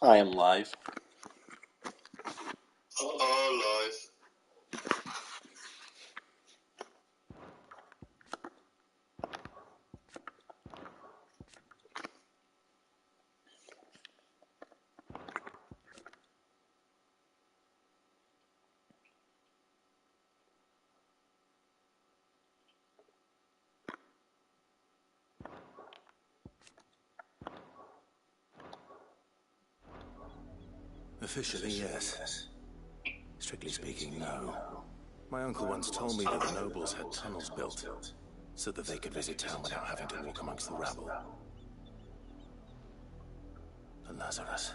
I am live. Live. Officially, yes. Strictly speaking, no. My uncle once told me that the nobles had tunnels built, so that they could visit town without having to walk amongst the rabble. The Lazarus.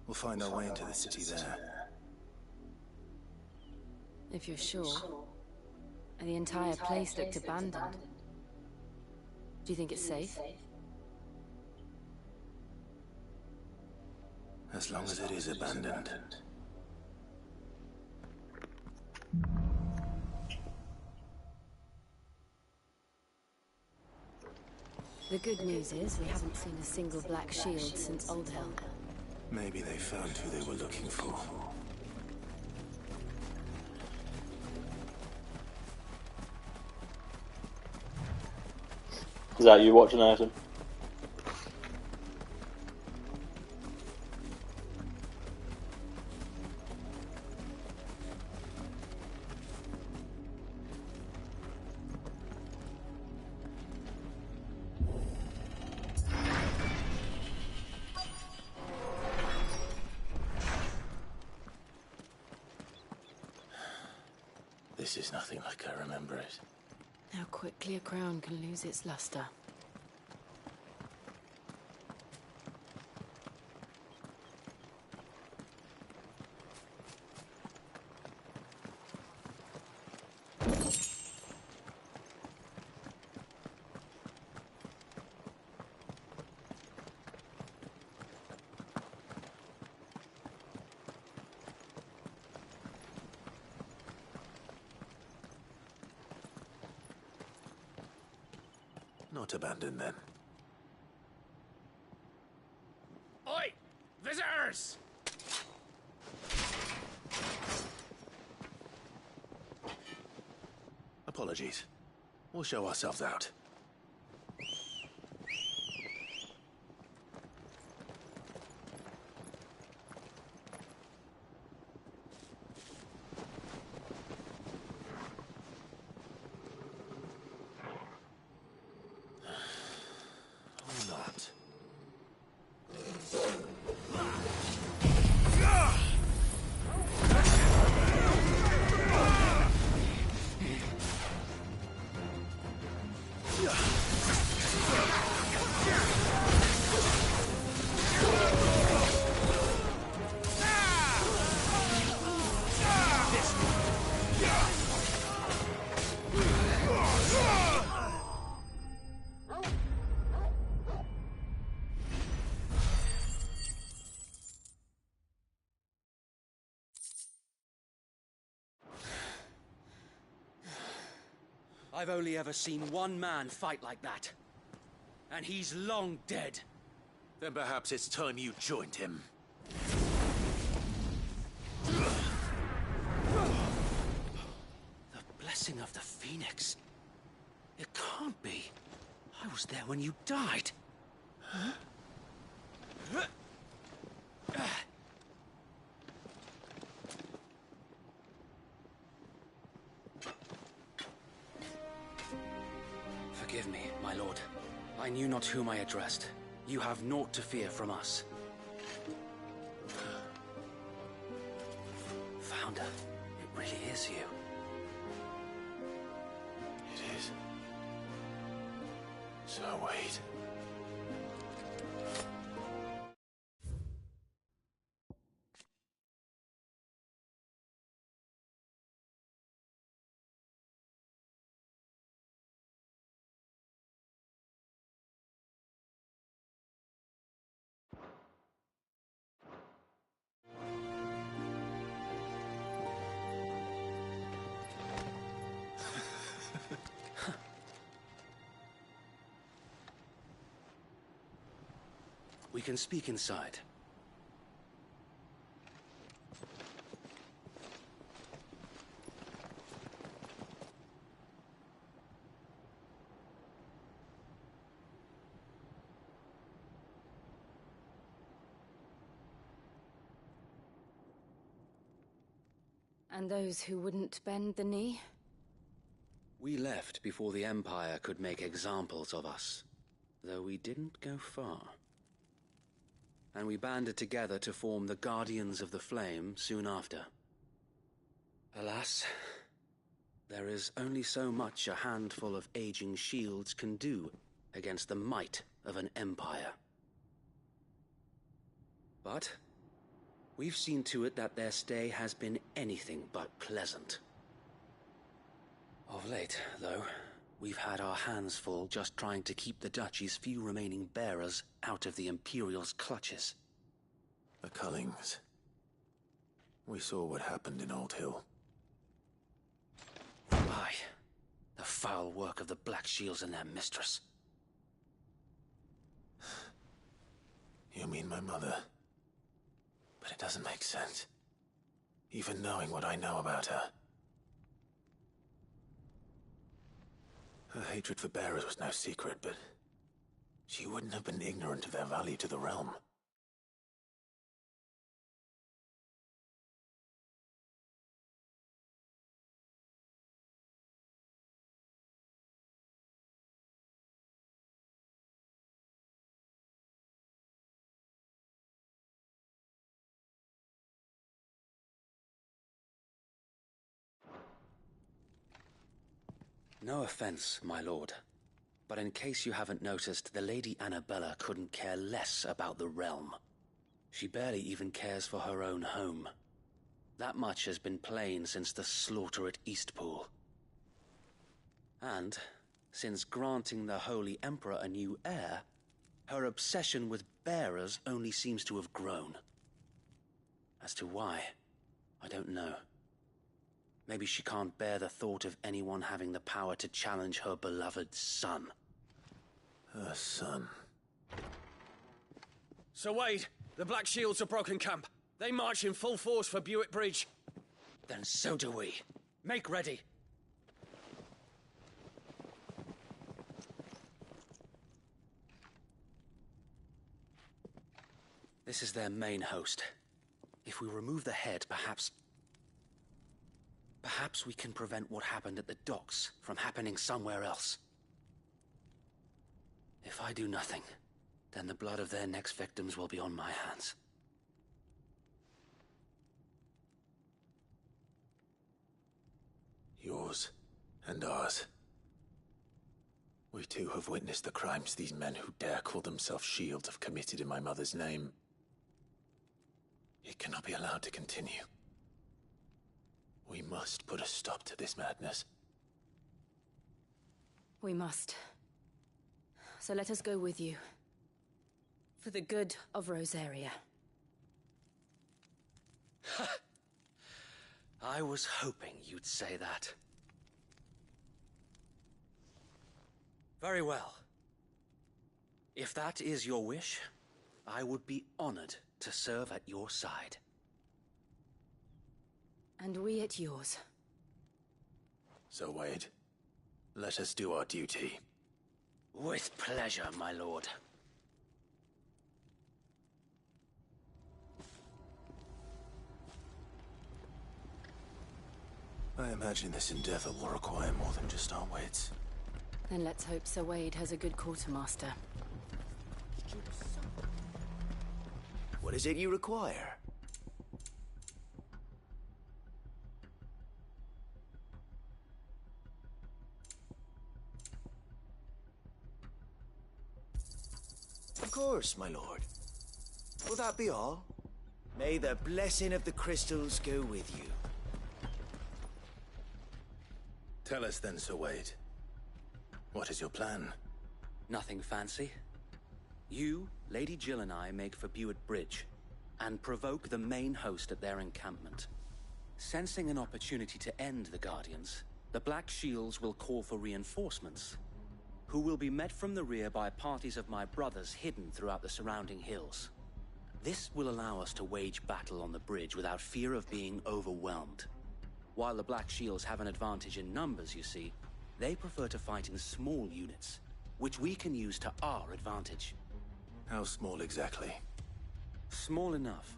We'll find our way into the city there. If you're sure. The entire place looked abandoned. Do you think it's safe? As long as it is abandoned. The good news is we haven't seen a single black shield since Old Hell. Maybe they found who they were looking for. Is that you watching, Nathan? This is nothing like I remember it. How quickly a crown can lose its luster. Not abandoned, then. Oi! Visitors! Apologies. We'll show ourselves out. Or not. I've only ever seen one man fight like that. And he's long dead. Then perhaps it's time you joined him. The blessing of the Phoenix. It can't be. I was there when you died. Huh? Forgive me, my lord. I knew not whom I addressed. You have naught to fear from us. Founder, it really is you. It is. So wait. We can speak inside. And those who wouldn't bend the knee? We left before the Empire could make examples of us, though we didn't go far. And we banded together to form the Guardians of the Flame soon after. Alas, there is only so much a handful of aging shields can do against the might of an empire. But we've seen to it that their stay has been anything but pleasant. Of late, though, we've had our hands full just trying to keep the Duchy's few remaining bearers out of the Imperial's clutches. The Cullings. We saw what happened in Old Hill. Aye, the foul work of the Black Shields and their mistress. You mean my mother? But it doesn't make sense. Even knowing what I know about her. Her hatred for bearers was no secret, but she wouldn't have been ignorant of their value to the realm. No offense, my lord, but in case you haven't noticed, the Lady Annabella couldn't care less about the realm. She barely even cares for her own home. That much has been plain since the slaughter at Eastpool. And, since granting the Holy Emperor a new heir, her obsession with bearers only seems to have grown. As to why, I don't know. Maybe she can't bear the thought of anyone having the power to challenge her beloved son. Her son. Sir Wade, the Black Shields have broken camp. They march in full force for Buick Bridge. Then so do we. Make ready. This is their main host. If we remove the head, perhaps we can prevent what happened at the docks from happening somewhere else. If I do nothing, then the blood of their next victims will be on my hands. Yours and ours. We too have witnessed the crimes these men who dare call themselves shields have committed in my mother's name. It cannot be allowed to continue. We must put a stop to this madness. We must. So let us go with you. For the good of Rosaria. I was hoping you'd say that. Very well. If that is your wish, I would be honored to serve at your side. And we at yours. So, Wade, let us do our duty. With pleasure, my lord. I imagine this endeavor will require more than just our wits. Then let's hope Sir Wade has a good quartermaster. What is it you require? Of course, my lord. Will that be all? May the blessing of the crystals go with you. Tell us then, Sir Wade. What is your plan? Nothing fancy. You, Lady Jill and I make for Buick Bridge, and provoke the main host at their encampment. Sensing an opportunity to end the Guardians, the Black Shields will call for reinforcements. who will be met from the rear by parties of my brothers hidden throughout the surrounding hills. This will allow us to wage battle on the bridge without fear of being overwhelmed. While the Black Shields have an advantage in numbers, you see, they prefer to fight in small units, which we can use to our advantage. How small exactly? Small enough,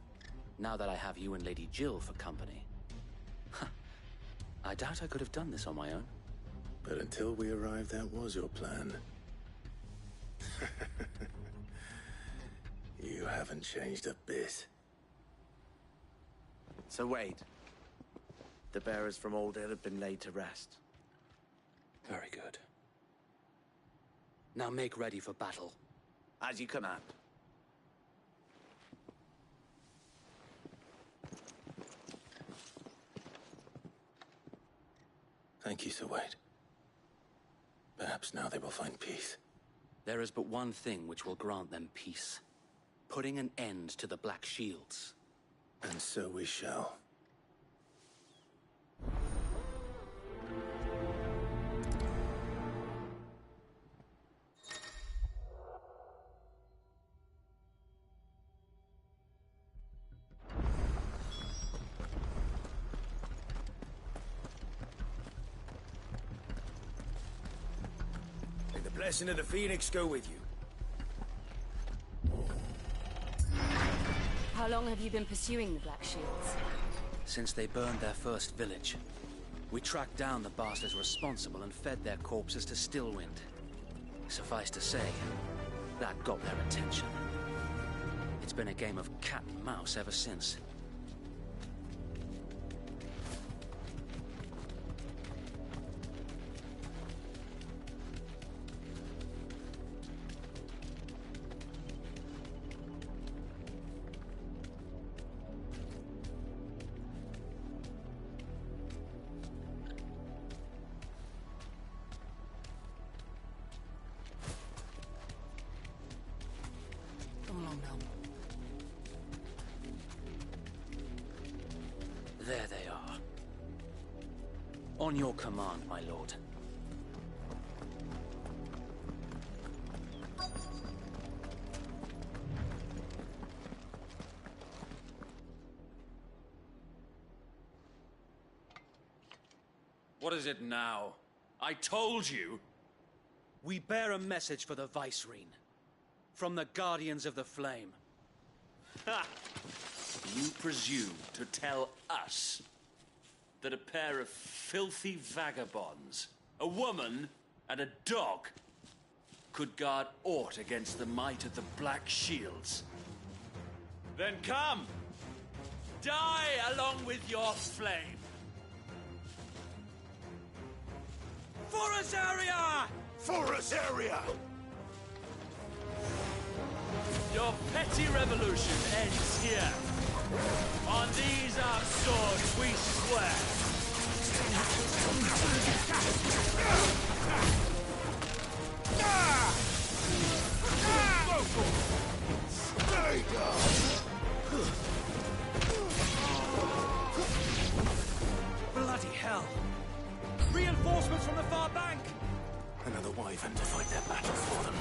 now that I have you and Lady Jill for company. I doubt I could have done this on my own. But until we arrived, that was your plan. You haven't changed a bit. So wait. The bearers from Oldale have been laid to rest. Very good. Now make ready for battle. As you command. Thank you, Sir Wade. Perhaps now they will find peace. There is but one thing which will grant them peace. Putting an end to the Black Shields. And so we shall. May the blessing of the Phoenix go with you. How long have you been pursuing the Black Shields? Since they burned their first village. We tracked down the bastards responsible and fed their corpses to Stillwind. Suffice to say, that got their attention. It's been a game of cat and mouse ever since. There they are. On your command, my lord. What is it now? I told you! We bear a message for the Vicereine. From the Guardians of the Flame. Ha! You presume to tell us that a pair of filthy vagabonds, a woman and a dog, could guard aught against the might of the Black Shields? Then come! Die along with your flame! For us, area! For us, area! Your petty revolution ends here. On these our swords we swear. Bloody hell! Reinforcements from the far bank! Another wyvern to fight their battles for them.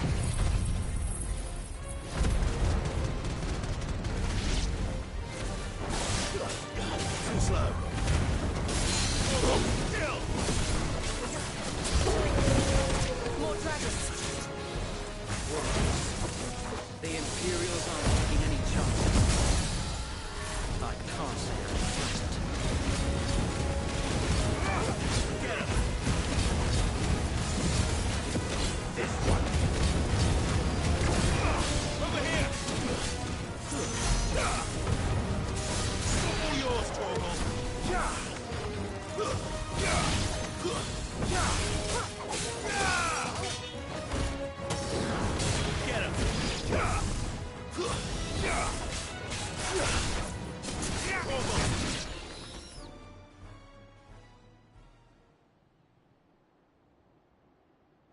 Too slow. More dragons! The Imperials aren't taking any chances. I can't say I'm impressed. Get him! This one. Over here! All yours, Torgal. Get him!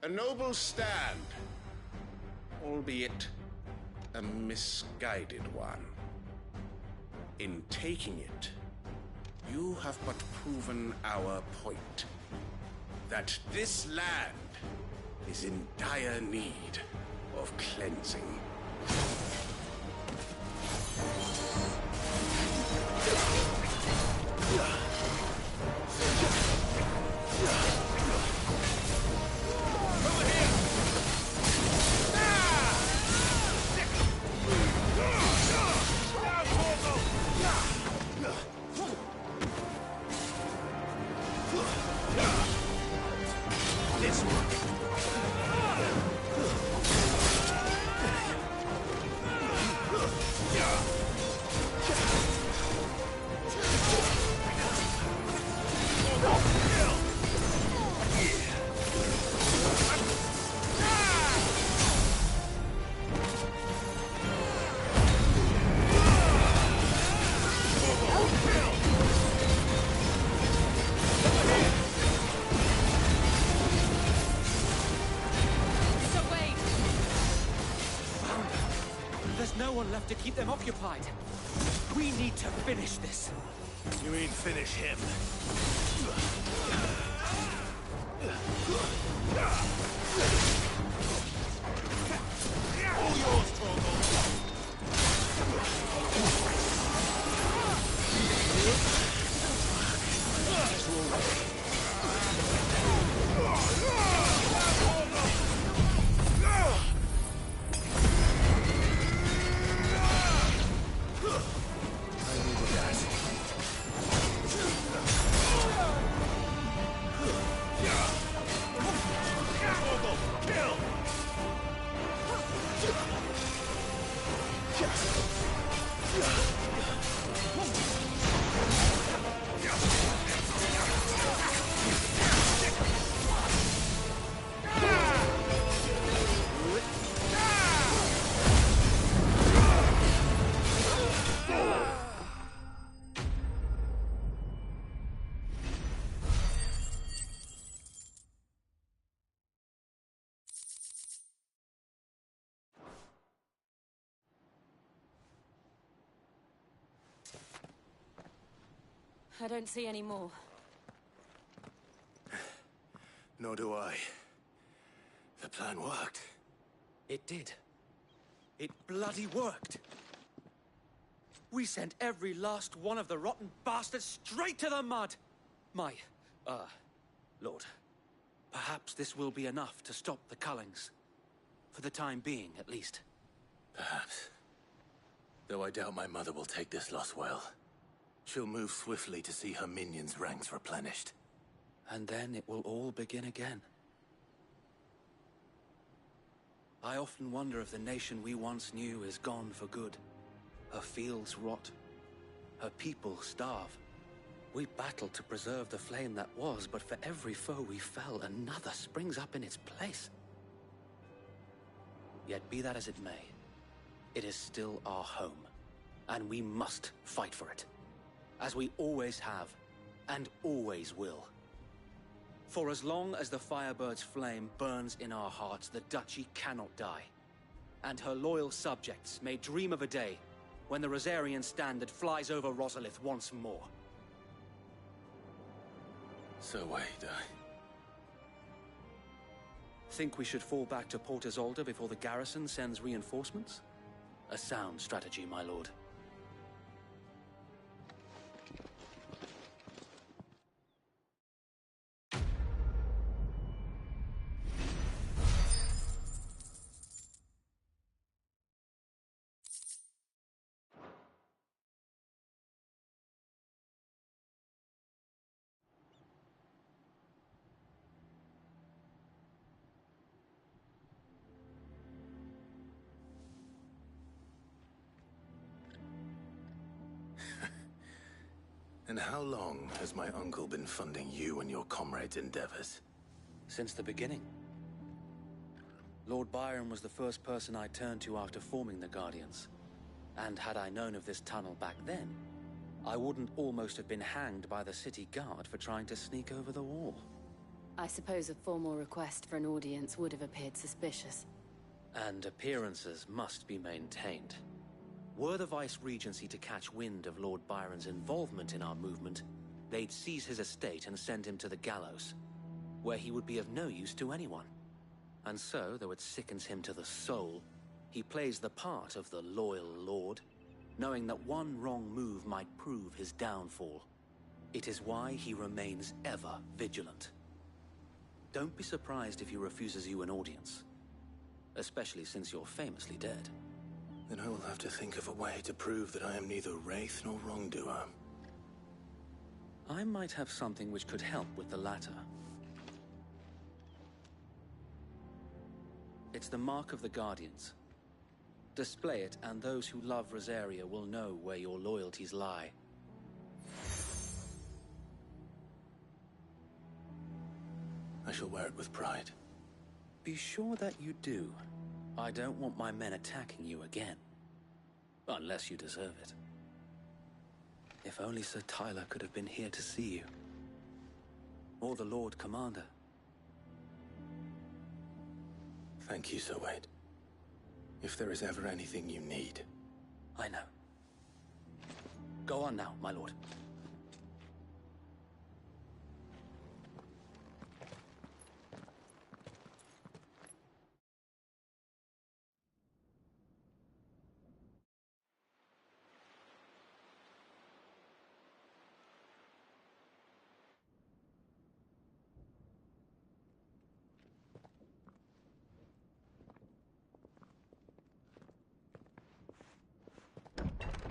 A noble stand, albeit a misguided one. In taking it, you have but proven our point. That this land is is in dire need of cleansing. To keep them occupied. We need to finish this. You mean finish him? All yours, Torgal! I don't see any more. Nor do I. The plan worked. It did. It bloody worked. We sent every last one of the rotten bastards straight to the mud! My, Lord, perhaps this will be enough to stop the Cullings. For the time being, at least. Perhaps. Though I doubt my mother will take this loss well. She'll move swiftly to see her minions' ranks replenished. And then it will all begin again. I often wonder if the nation we once knew is gone for good. Her fields rot. Her people starve. We battled to preserve the flame that was, but for every foe we fell, another springs up in its place. Yet be that as it may, it is still our home, and we must fight for it. As we always have, and always will. For as long as the Firebird's flame burns in our hearts, the Duchy cannot die. And her loyal subjects may dream of a day when the Rosarian standard flies over Rosalith once more. So wait, Think we should fall back to Port Isolde before the garrison sends reinforcements? A sound strategy, my lord. And how long has my uncle been funding you and your comrades' endeavors? Since the beginning. Lord Byron was the first person I turned to after forming the Guardians. And had I known of this tunnel back then, I wouldn't almost have been hanged by the city guard for trying to sneak over the wall. I suppose a formal request for an audience would have appeared suspicious. And appearances must be maintained. Were the Vice-Regency to catch wind of Lord Byron's involvement in our movement, they'd seize his estate and send him to the gallows, where he would be of no use to anyone. And so, though it sickens him to the soul, he plays the part of the loyal lord, knowing that one wrong move might prove his downfall. It is why he remains ever vigilant. Don't be surprised if he refuses you an audience, especially since you're famously dead. Then I will have to think of a way to prove that I am neither wraith nor wrongdoer. I might have something which could help with the latter. It's the mark of the Guardians. Display it, and those who love Rosaria will know where your loyalties lie. I shall wear it with pride. Be sure that you do. I don't want my men attacking you again. Unless you deserve it. If only Sir Tyler could have been here to see you. Or the Lord Commander. Thank you, Sir Wade. If there is ever anything you need. I know. Go on now, my lord.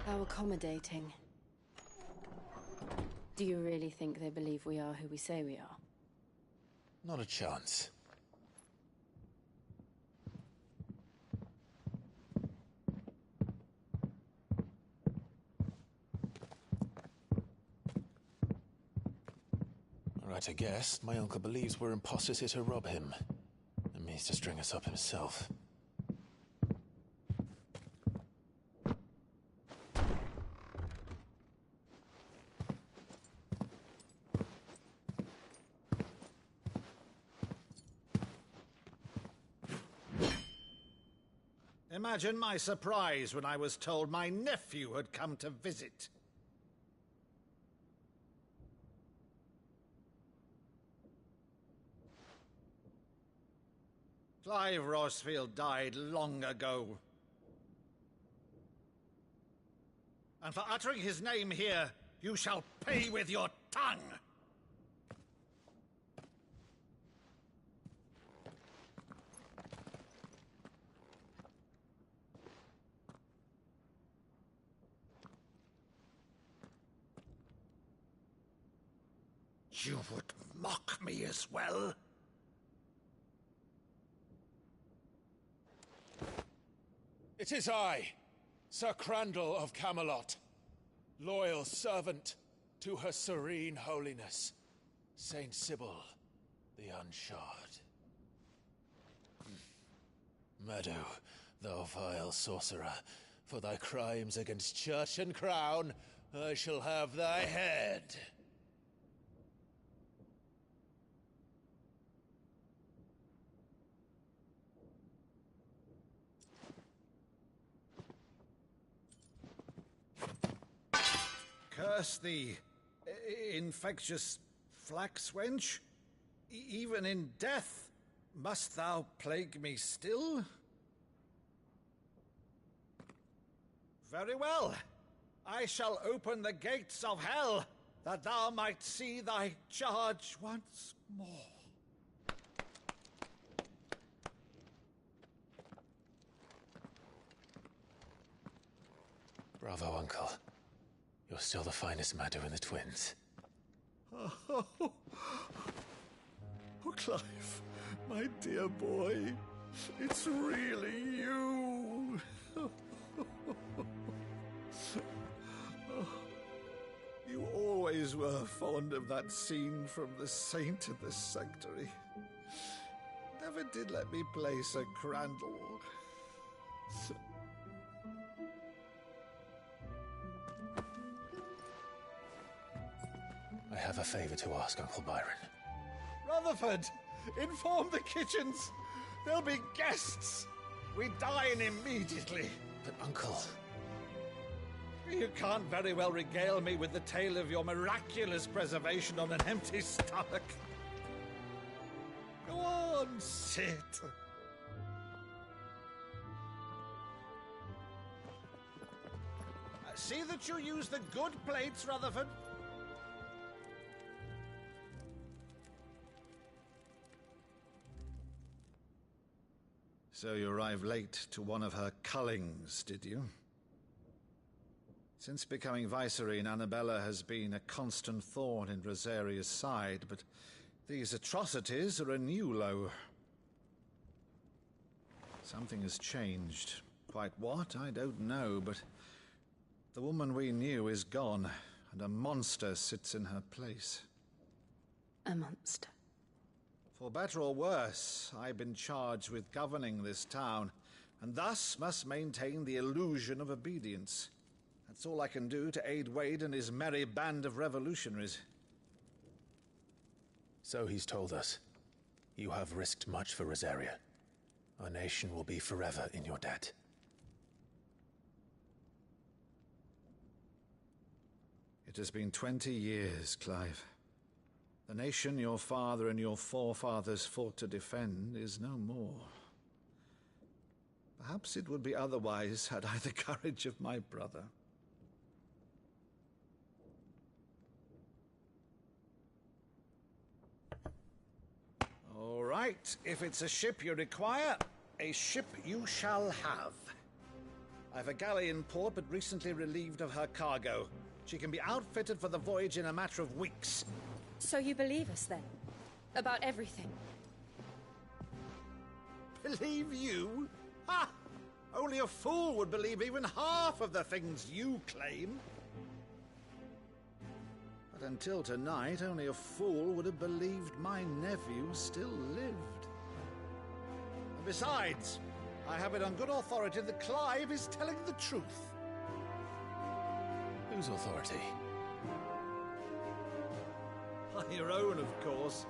How accommodating. Do you really think they believe we are who we say we are? Not a chance. Right, I guess. My uncle believes we're imposters here to rob him. And means to string us up himself. Imagine my surprise when I was told my nephew had come to visit. Clive Rosfield died long ago. And for uttering his name here, you shall pay with your tongue! You would mock me as well? It is I, Sir Crandall of Camelot, loyal servant to Her Serene Holiness, Saint Sybil the Unshod. Meadow, thou vile sorcerer, for thy crimes against church and crown, I shall have thy head. Curse thee, infectious flax wench. Even in death, must thou plague me still? Very well. I shall open the gates of hell, that thou might see thy charge once more. Bravo, Uncle. You're still the finest Meadow in the twins. Oh, Clive, my dear boy, it's really you. You always were fond of that scene from The Saint of the Sanctuary. Never did let me play Sir Crandall. I have a favor to ask, Uncle Byron. Rutherford, inform the kitchens. There'll be guests. We dine immediately. But, Uncle... You can't very well regale me with the tale of your miraculous preservation on an empty stomach. Go on, sit. See that you use the good plates, Rutherford. So you arrived late to one of her cullings, did you? Since becoming Vicereine, Annabella has been a constant thorn in Rosaria's side, but these atrocities are a new low. Something has changed. Quite what, I don't know, but the woman we knew is gone, and a monster sits in her place. A monster. For better or worse, I've been charged with governing this town, and thus must maintain the illusion of obedience. That's all I can do to aid Wade and his merry band of revolutionaries. So he's told us. You have risked much for Rosaria. Our nation will be forever in your debt. It has been 20 years, Clive. The nation your father and your forefathers fought to defend is no more. Perhaps it would be otherwise had I the courage of my brother. All right, if it's a ship you require, a ship you shall have. I've a galley in port, but recently relieved of her cargo. She can be outfitted for the voyage in a matter of weeks. So you believe us, then? About everything? Believe you? Ha! Only a fool would believe even half of the things you claim. But until tonight, only a fool would have believed my nephew still lived. And besides, I have it on good authority that Clive is telling the truth. Whose authority? Your own, of course.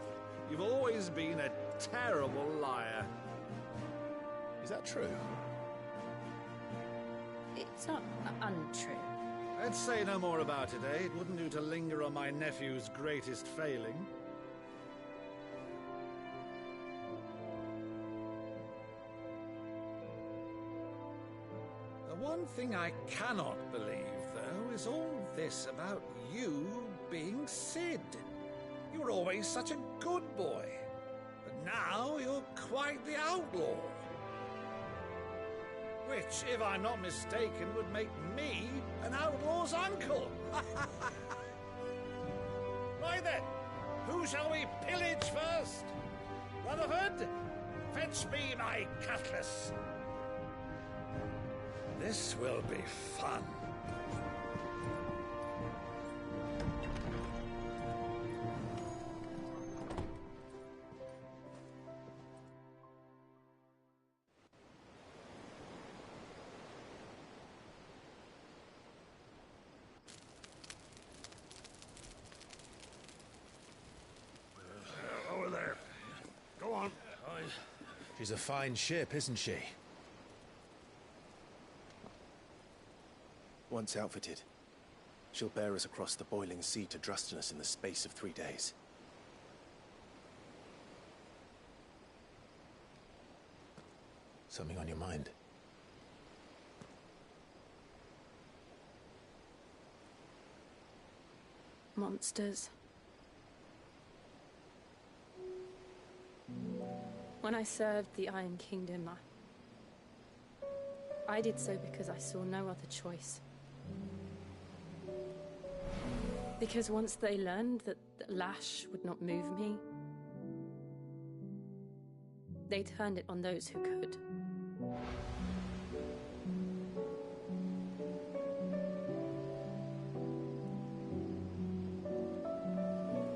You've always been a terrible liar. Is that true? It's not untrue. Let's say no more about it, eh? It wouldn't do to linger on my nephew's greatest failing. The one thing I cannot believe, though, is all this about you being Sid. You were always such a good boy, but now you're quite the outlaw. Which, if I'm not mistaken, would make me an outlaw's uncle. Right then, who shall we pillage first? Rutherford, fetch me my cutlass. This will be fun. Over there. Go on. She's a fine ship, isn't she? Once outfitted, she'll bear us across the boiling sea to Drustinus in the space of 3 days. Something on your mind? Monsters. When I served the Iron Kingdom, I did so because I saw no other choice. Because once they learned that the lash would not move me, they turned it on those who could.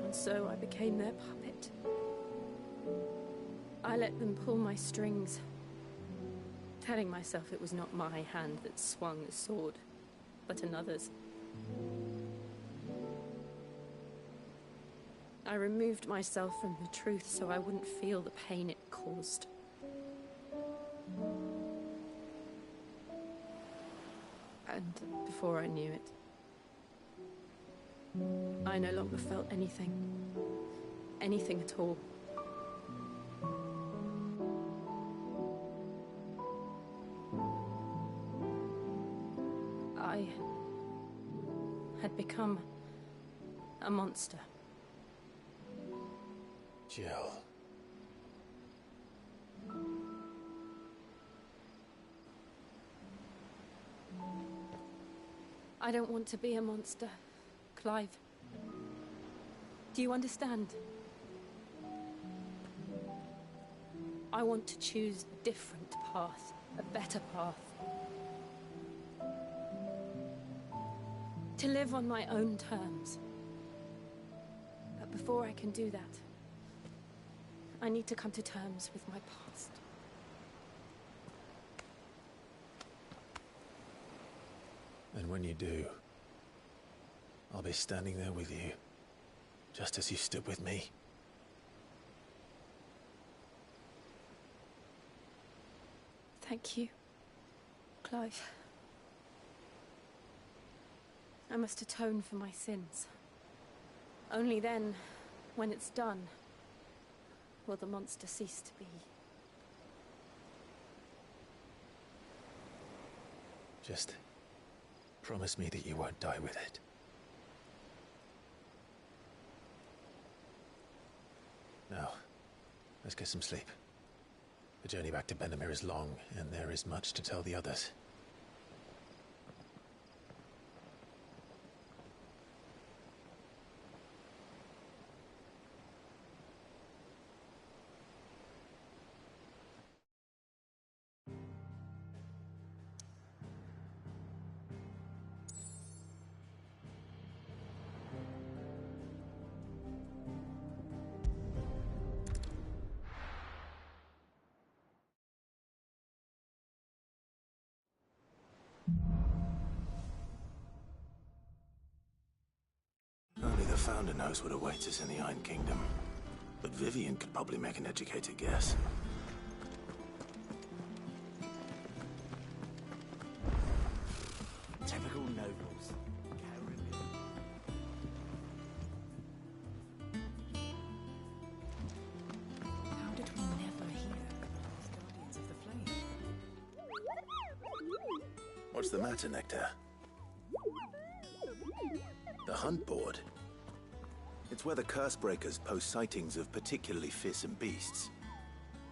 And so I became their puppet. I let them pull my strings, telling myself it was not my hand that swung the sword, but another's. I removed myself from the truth so I wouldn't feel the pain it caused. And before I knew it, I no longer felt anything. Anything at all. had become a monster. Jill. I don't want to be a monster, Clive. Do you understand? I want to choose a different path, a better path. To live on my own terms. But before I can do that, I need to come to terms with my past. And when you do, I'll be standing there with you, just as you stood with me. Thank you, Clive. I must atone for my sins. Only then, when it's done, will the monster cease to be. Just promise me that you won't die with it. Now, let's get some sleep. The journey back to Benamir is long, and there is much to tell the others. Only the Founder knows what awaits us in the Iron Kingdom. But Vivian could probably make an educated guess. Typical nobles. How did we never hear of Guardians of the Flame? What's the matter, Nectar? The hunt board? It's where the Cursebreakers post sightings of particularly fearsome beasts.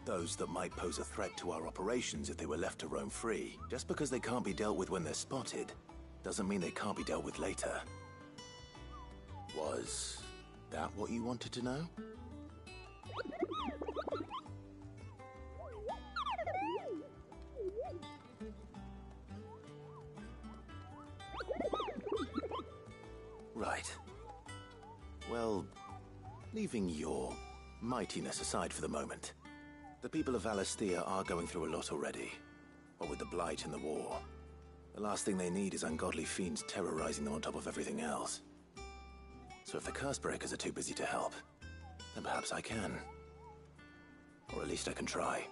Those that might pose a threat to our operations if they were left to roam free. Just because they can't be dealt with when they're spotted, doesn't mean they can't be dealt with later. Was that what you wanted to know? Right. Well, leaving your mightiness aside for the moment, the people of Valisthea are going through a lot already. What with the Blight and the war. The last thing they need is ungodly fiends terrorizing them on top of everything else. So if the Cursebreakers are too busy to help, then perhaps I can. Or at least I can try.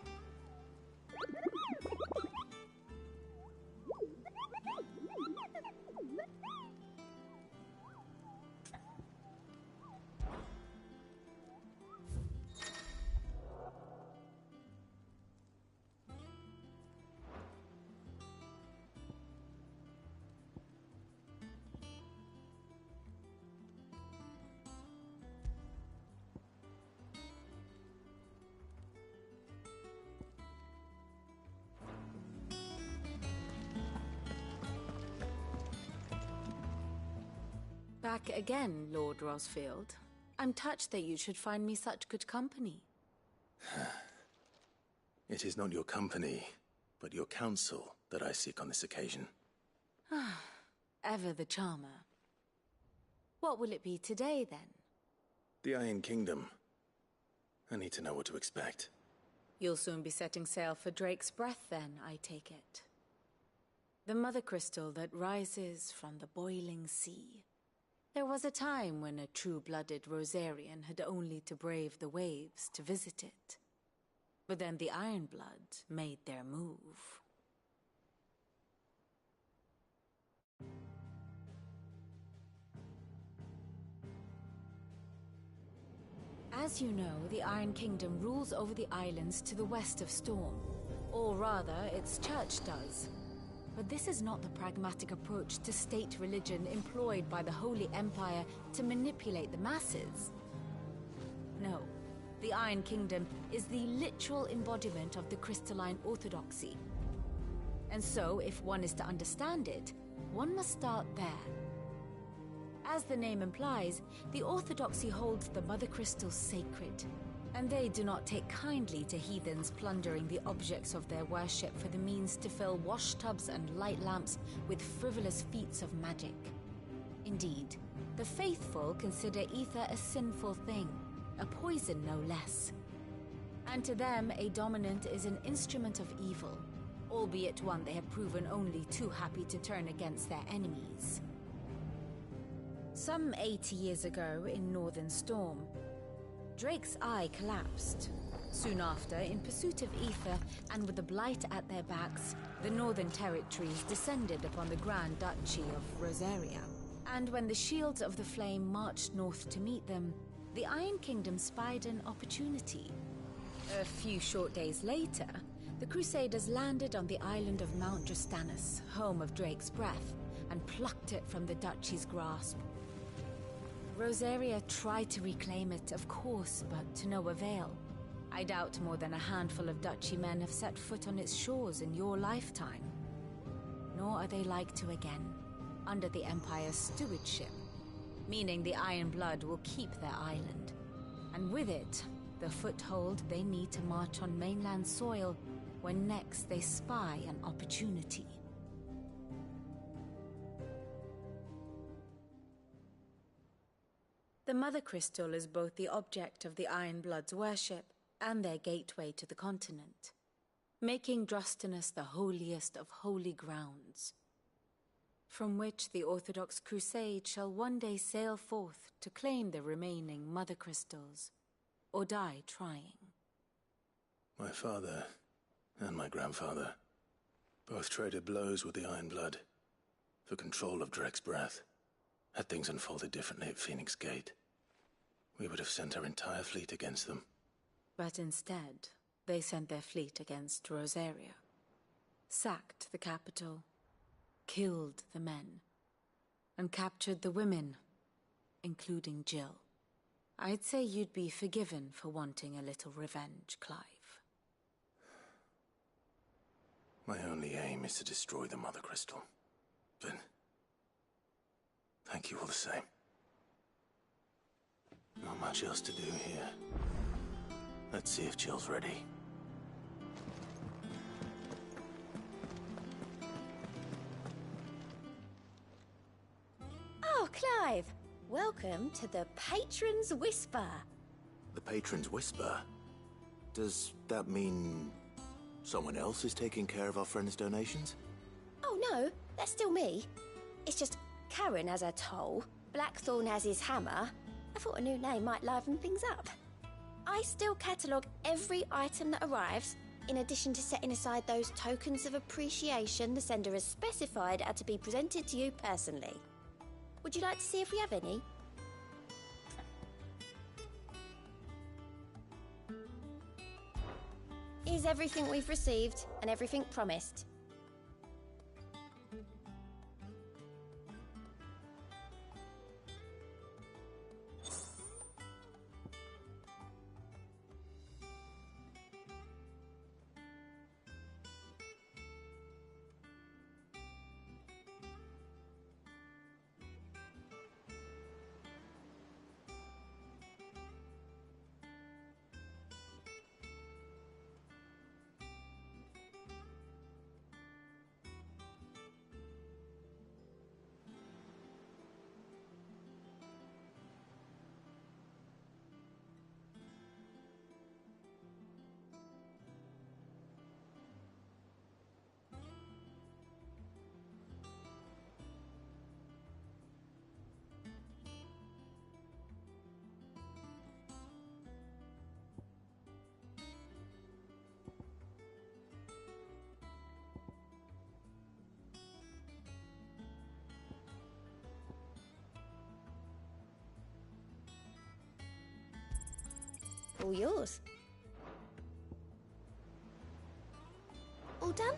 Back again, Lord Rosfield. I'm touched that you should find me such good company. It is not your company, but your counsel that I seek on this occasion. Ever the charmer. What will it be today, then? The Iron Kingdom. I need to know what to expect. You'll soon be setting sail for Drake's Breath, then, I take it. The mother crystal that rises from the boiling sea. There was a time when a true-blooded Rosarian had only to brave the waves to visit it. But then the Ironblood made their move. As you know, the Iron Kingdom rules over the islands to the west of Storm. Or rather, its church does. But this is not the pragmatic approach to state religion employed by the Holy Empire to manipulate the masses. No, the Iron Kingdom is the literal embodiment of the crystalline orthodoxy. And so, if one is to understand it, one must start there. As the name implies, the orthodoxy holds the Mother Crystals sacred, and they do not take kindly to heathens plundering the objects of their worship for the means to fill washtubs and light lamps with frivolous feats of magic. Indeed, the faithful consider ether a sinful thing, a poison no less. And to them, a dominant is an instrument of evil, albeit one they have proven only too happy to turn against their enemies. Some 80 years ago in Northern Storm, Drake's eye collapsed. Soon after, in pursuit of ether and with the Blight at their backs, the Northern Territories descended upon the Grand Duchy of Rosaria. And when the Shields of the Flame marched north to meet them, the Iron Kingdom spied an opportunity. A few short days later, the Crusaders landed on the island of Mount Drastanus, home of Drake's breath, and plucked it from the Duchy's grasp. Rosaria tried to reclaim it, of course, but to no avail. I doubt more than a handful of Duchy men have set foot on its shores in your lifetime. Nor are they like to again, under the Empire's stewardship, meaning the Iron Blood will keep their island. And with it, the foothold they need to march on mainland soil when next they spy an opportunity. The Mother Crystal is both the object of the Iron Blood's worship and their gateway to the continent, making Drastanus the holiest of holy grounds, from which the Orthodox Crusade shall one day sail forth to claim the remaining Mother Crystals, or die trying. My father and my grandfather both traded blows with the Iron Blood for control of Drake's breath. Had things unfolded differently at Phoenix Gate, we would have sent our entire fleet against them. But instead, they sent their fleet against Rosaria, sacked the capital, killed the men, and captured the women, including Jill. I'd say you'd be forgiven for wanting a little revenge, Clive. My only aim is to destroy the Mother Crystal. But thank you all the same. Not much else to do here. Let's see if Jill's ready. Oh, Clive! Welcome to the Patron's Whisper. The Patron's Whisper? Does that mean someone else is taking care of our friend's donations? Oh no, that's still me. It's just Karen has her toll, Blackthorn has his hammer. I thought a new name might liven things up. I still catalogue every item that arrives, in addition to setting aside those tokens of appreciation the sender has specified are to be presented to you personally. Would you like to see if we have any? Here's everything we've received and everything promised. All yours. All done?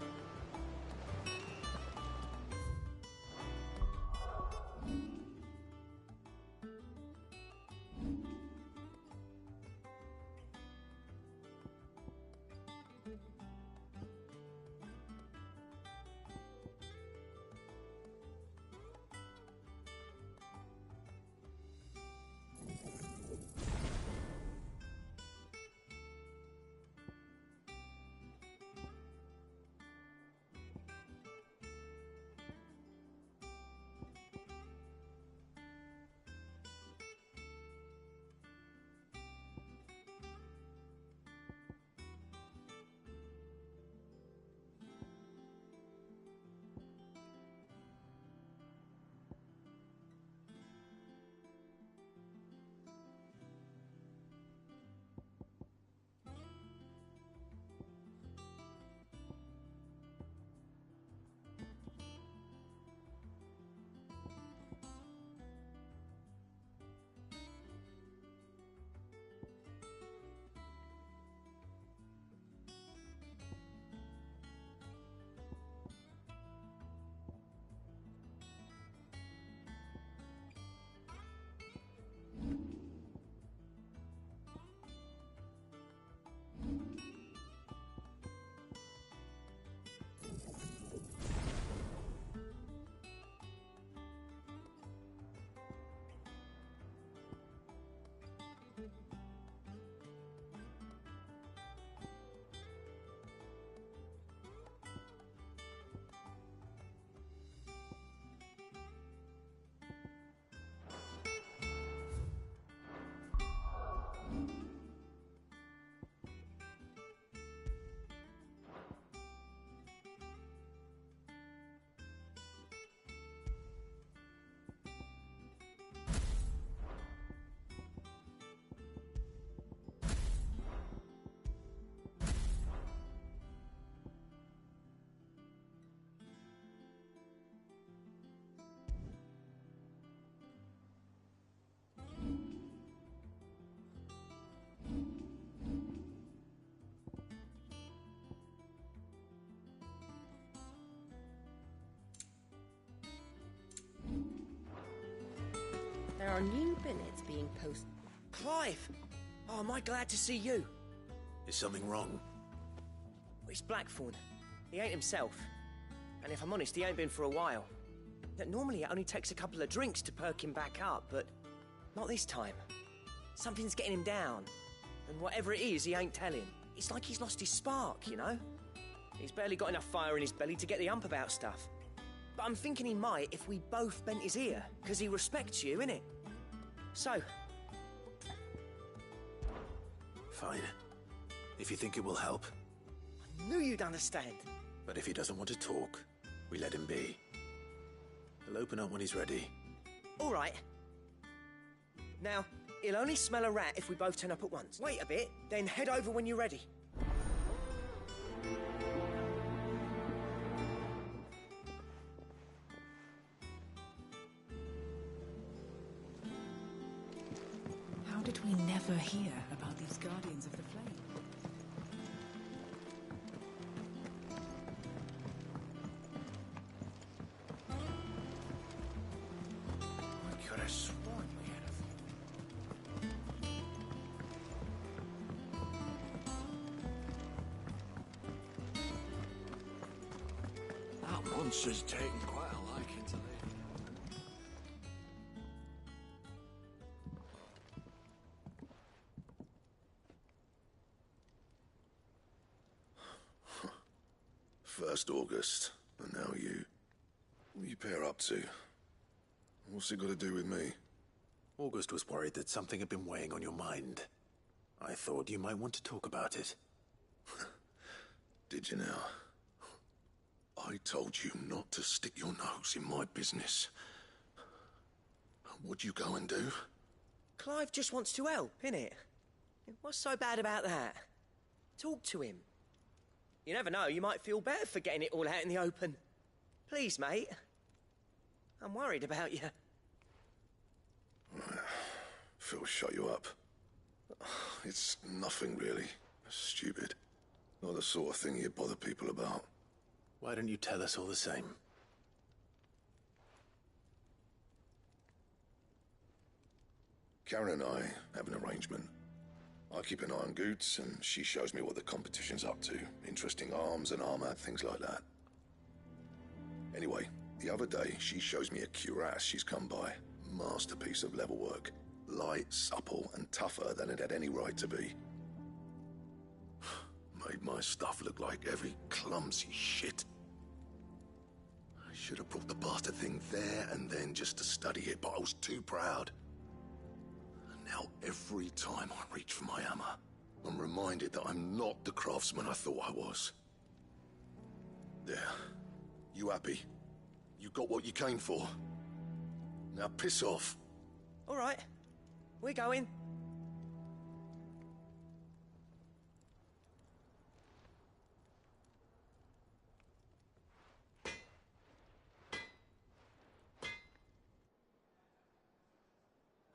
are new billets being posted. Clive! Oh, am I glad to see you? Is something wrong? It's Blackthorn. He ain't himself. And if I'm honest, he ain't been for a while. Normally it only takes a couple of drinks to perk him back up, but not this time. Something's getting him down. And whatever it is, he ain't telling. It's like he's lost his spark, you know? He's barely got enough fire in his belly to get the ump about stuff. But I'm thinking he might if we both bent his ear, because he respects you, innit? So... Fine. If you think it will help. I knew you'd understand. But if he doesn't want to talk, we let him be. He'll open up when he's ready. All right. Now, he'll only smell a rat if we both turn up at once. Wait a bit, then head over when you're ready. How did we never hear about these Guardians of the Flame? I could have sworn we had a... That monster's taken quite a liking to me. First August, and now you. What you pair up to? What's it got to do with me? August was worried that something had been weighing on your mind. I thought you might want to talk about it. Did you now? I told you not to stick your nose in my business. What'd you go and do? Clive just wants to help, innit? What's so bad about that? Talk to him. You never know, you might feel better for getting it all out in the open. Please, mate. I'm worried about you. Phil shut you up. It's nothing really. Stupid. Not the sort of thing you bother people about. Why don't you tell us all the same? Karen and I have an arrangement. I keep an eye on Goots, and she shows me what the competition's up to. Interesting arms and armor, things like that. Anyway, the other day, she shows me a cuirass she's come by. Masterpiece of level work. Light, supple, and tougher than it had any right to be. Made my stuff look like heavy, clumsy shit. I should have brought the bastard thing there and then just to study it, but I was too proud. Now, every time I reach for my hammer, I'm reminded that I'm not the craftsman I thought I was. There. You happy? You got what you came for? Now piss off. All right. We're going.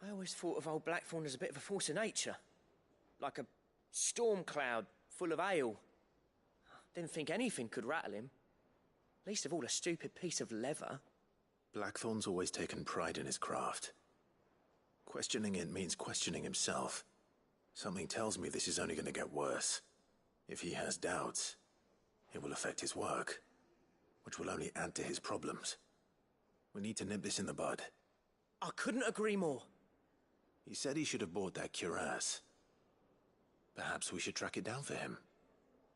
I always thought of old Blackthorn as a bit of a force of nature. Like a storm cloud full of hail. Didn't think anything could rattle him. Least of all a stupid piece of leather. Blackthorn's always taken pride in his craft. Questioning it means questioning himself. Something tells me this is only going to get worse. If he has doubts, it will affect his work, which will only add to his problems. We need to nip this in the bud. I couldn't agree more. He said he should have bought that cuirass. Perhaps we should track it down for him.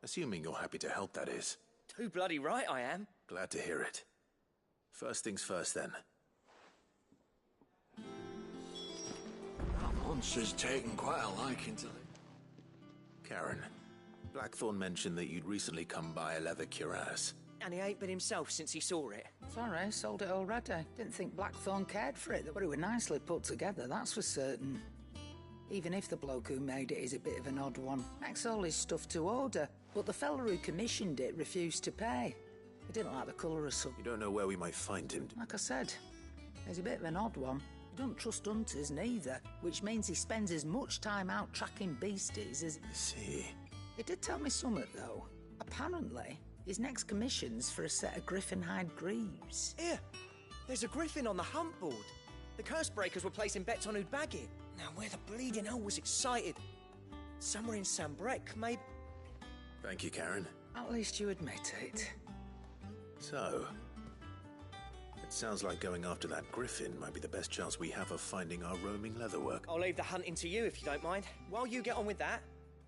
Assuming you're happy to help, that is. Too bloody right I am. Glad to hear it. First things first, then. That monster's taken quite a liking to me. Karen, Blackthorn mentioned that you'd recently come by a leather cuirass. And he ain't been himself since he saw it. Sorry, sold it already. Didn't think Blackthorn cared for it, but it were nicely put together, that's for certain. Even if the bloke who made it is a bit of an odd one. Makes all his stuff to order, but the fella who commissioned it refused to pay. He didn't like the colour of some. You don't know where we might find him. Like I said, he's a bit of an odd one. He don't trust hunters neither, which means he spends as much time out tracking beasties as... I see. He did tell me something, though. Apparently, his next commission's for a set of griffin hide greaves. Here, there's a griffin on the hunt board. The curse breakers were placing bets on who'd bag it. Now, where the bleeding hell was excited? Somewhere in Sambrec, maybe? Thank you, Karen. At least you admit it. So, it sounds like going after that griffin might be the best chance we have of finding our roaming leatherwork. I'll leave the hunting to you if you don't mind. While you get on with that,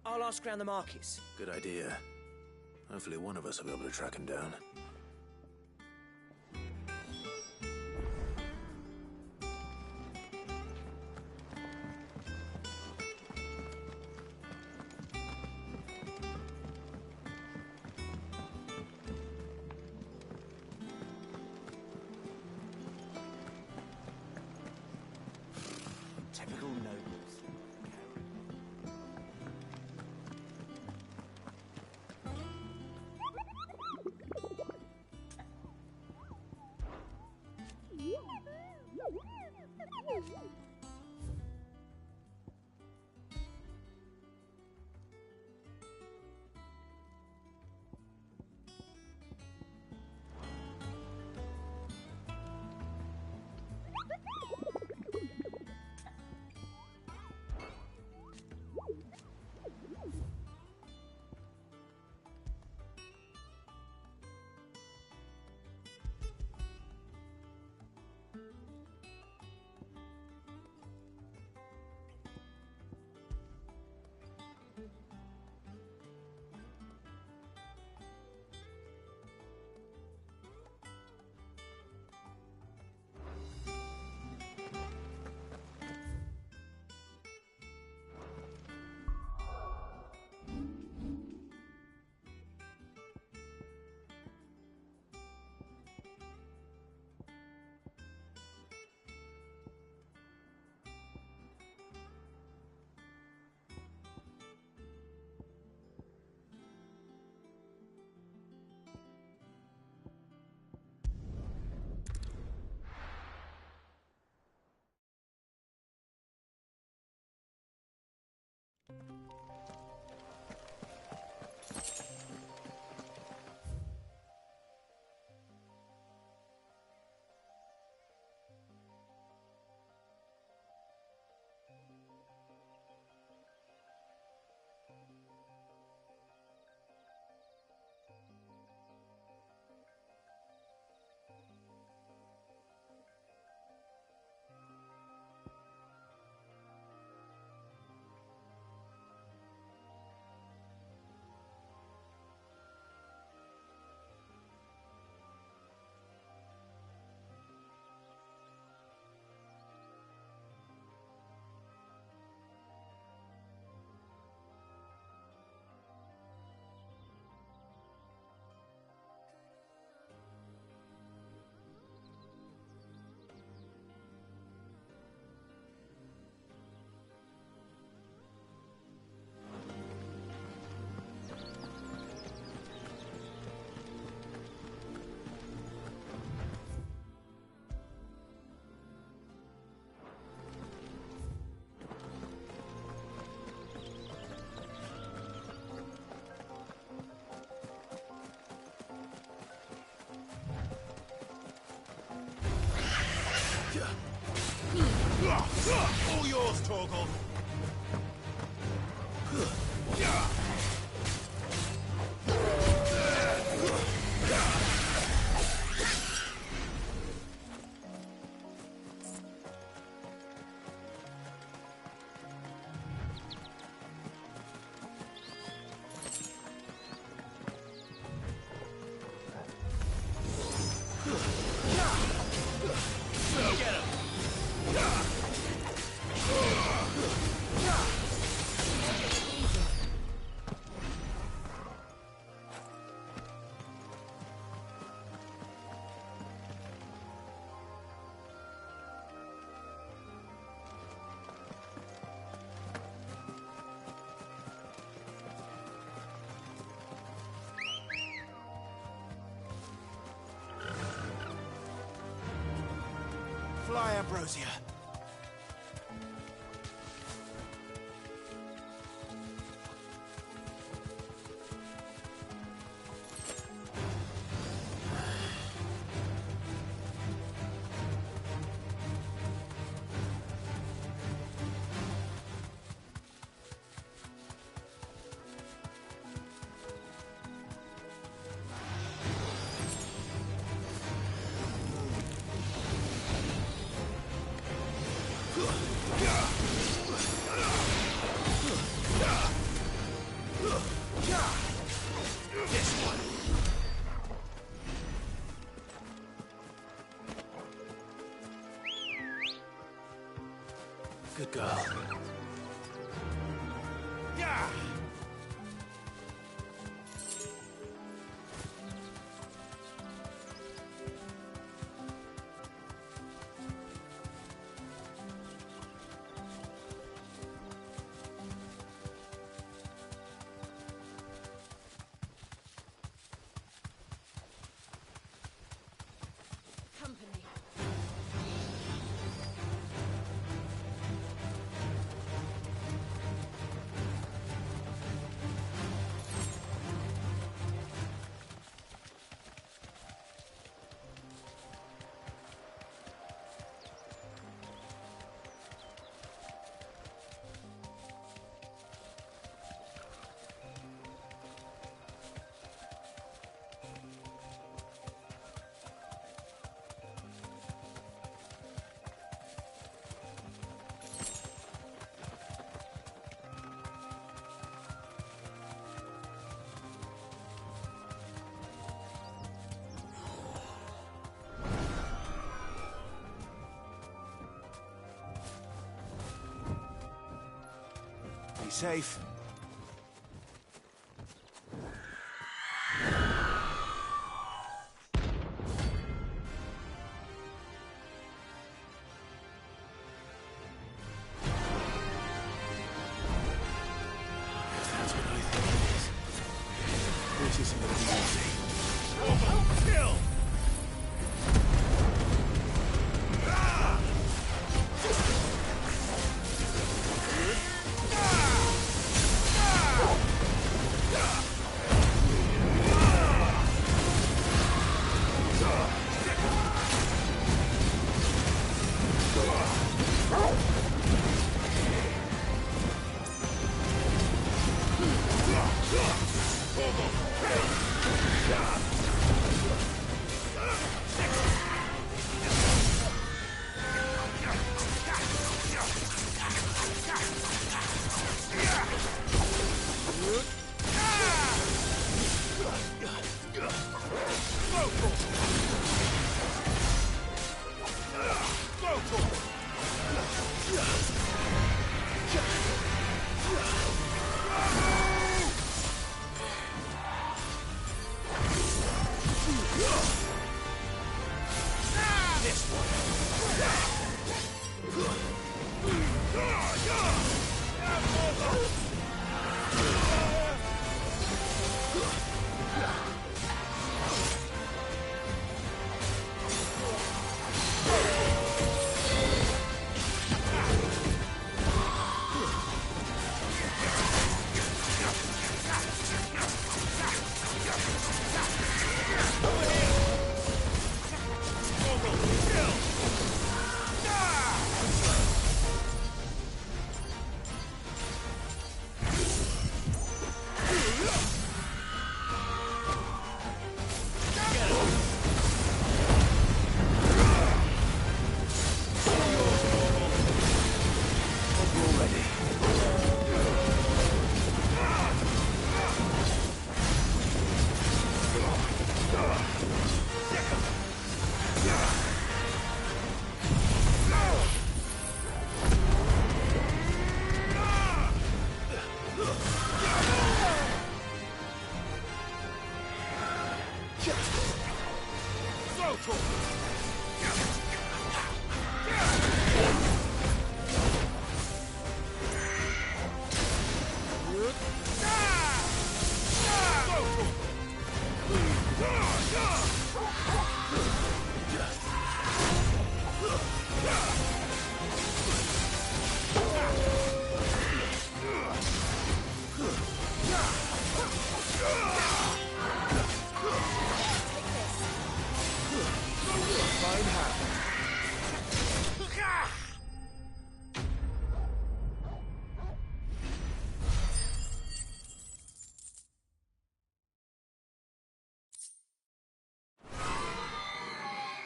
I'll ask around the markets. Good idea. Hopefully one of us will be able to track him down. Typical nobles. All yours, Torgal. Fly, Ambrosia. Good girl. Yeah! Company. Be safe. That's what I think it is. This isn't gonna be easy. Kill!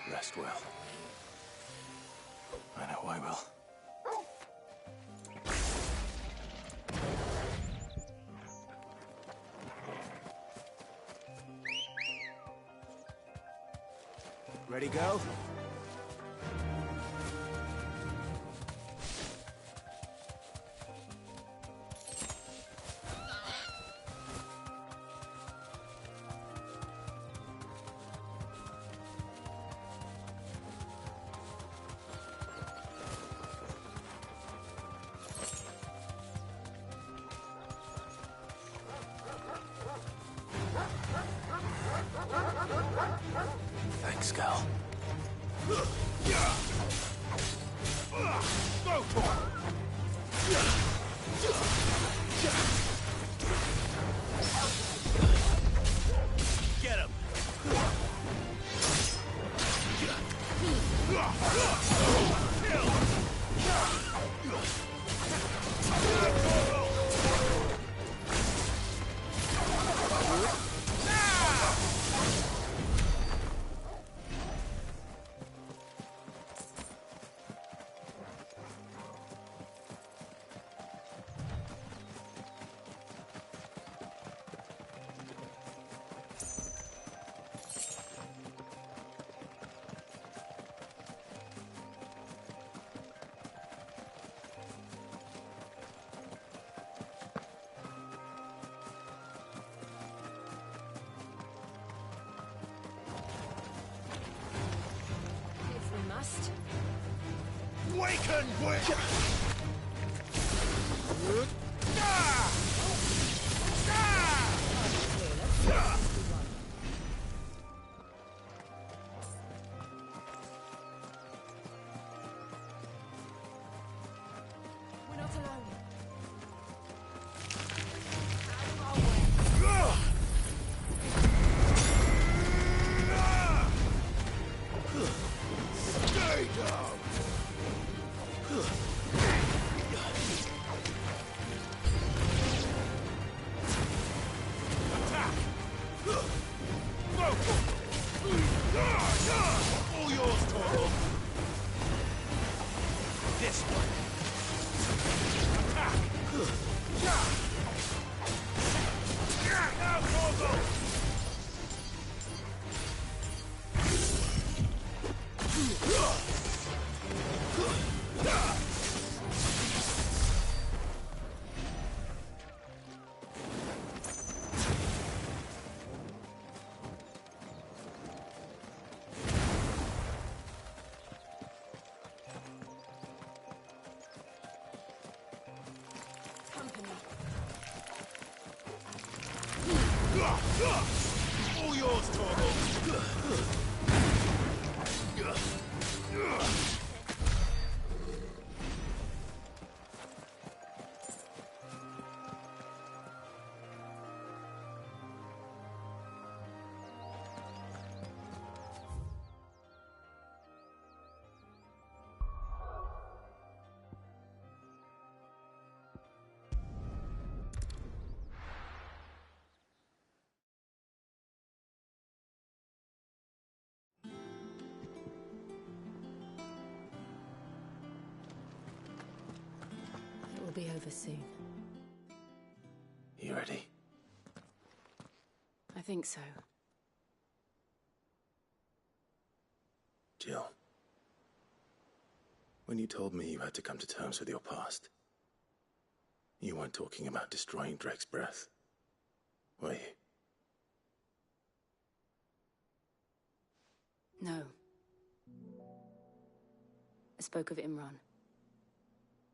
Rest well. I know I will. Ready, go? Thanks, Gal. Go for it! Get him! Waken, witch! We're not alone. Stay down! Attack! Go! All yours, Torgal! This one! Attack! Now, Torgal! All yours, Torgal! It will be over soon. You ready? I think so. Jill. When you told me you had to come to terms with your past, you weren't talking about destroying Drake's breath, were you? No. I spoke of Imran,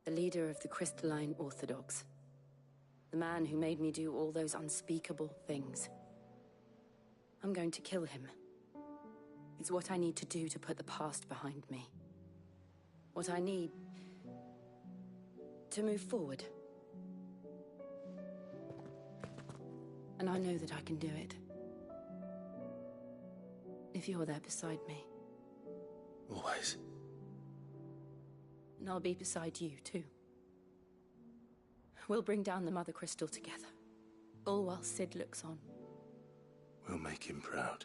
the leader of the Crystalline Orthodox. The man who made me do all those unspeakable things. I'm going to kill him. It's what I need to do to put the past behind me. What I need to move forward. And I know that I can do it. If you're there beside me. Always. And I'll be beside you, too. We'll bring down the Mother Crystal together. All while Sid looks on. We'll make him proud.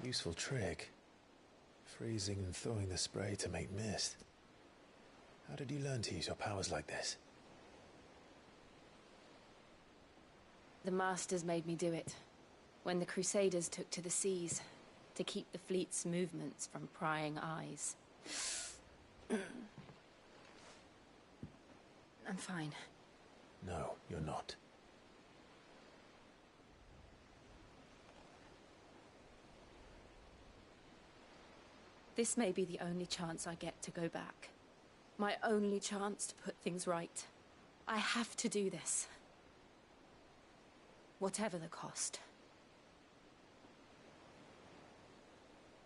Useful trick. Freezing and thawing the spray to make mist. How did you learn to use your powers like this? The Masters made me do it. When the Crusaders took to the seas, to keep the fleet's movements from prying eyes. I'm fine. No, you're not. This may be the only chance I get to go back. My only chance to put things right. I have to do this. Whatever the cost.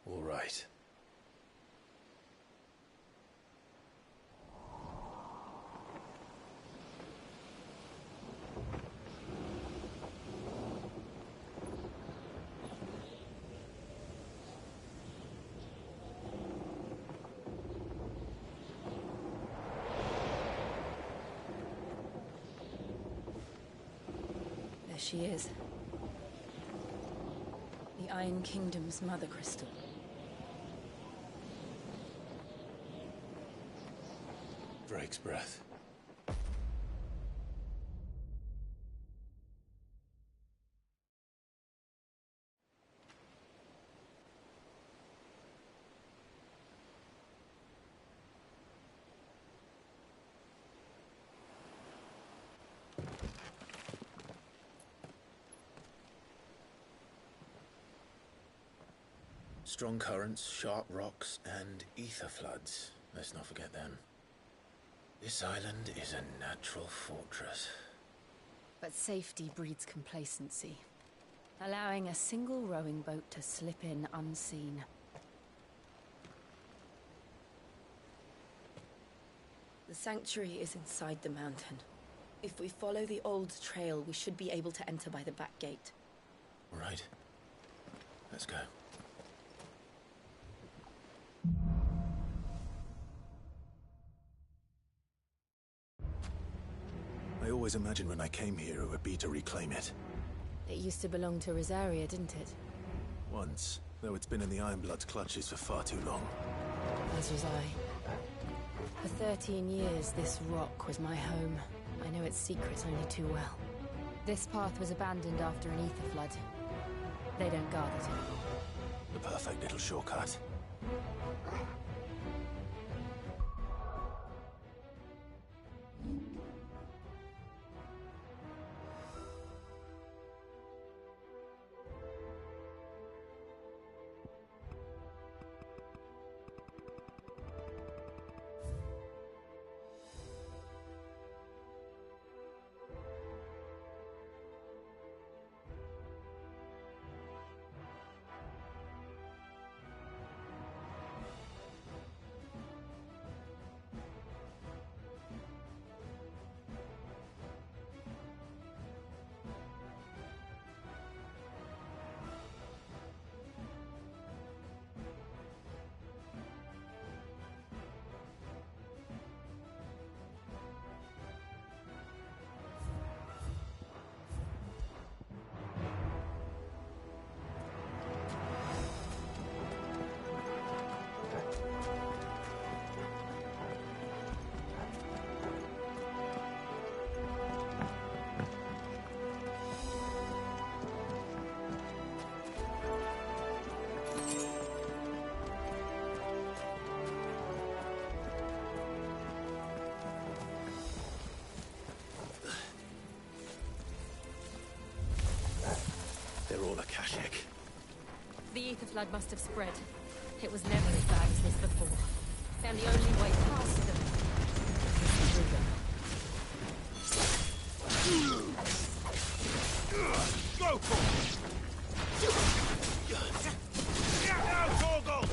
All right. There she is. The Iron Kingdom's Mother Crystal. Drake's breath. Strong currents, sharp rocks, and ether floods. Let's not forget them. This island is a natural fortress. But safety breeds complacency. Allowing a single rowing boat to slip in unseen. The sanctuary is inside the mountain. If we follow the old trail, we should be able to enter by the back gate. All right. Let's go. I always imagined when I came here it would be to reclaim it. It used to belong to Rosaria, didn't it? Once, though it's been in the Ironblood's clutches for far too long. As was I. For 13 years, this rock was my home. I know its secrets only too well. This path was abandoned after an ether flood. They don't guard it anymore. The perfect little shortcut. They're all Akashic. The ether flood must have spread. It was never as bad as this before. And the only way past them is through them. Go for it! Now, Torgal!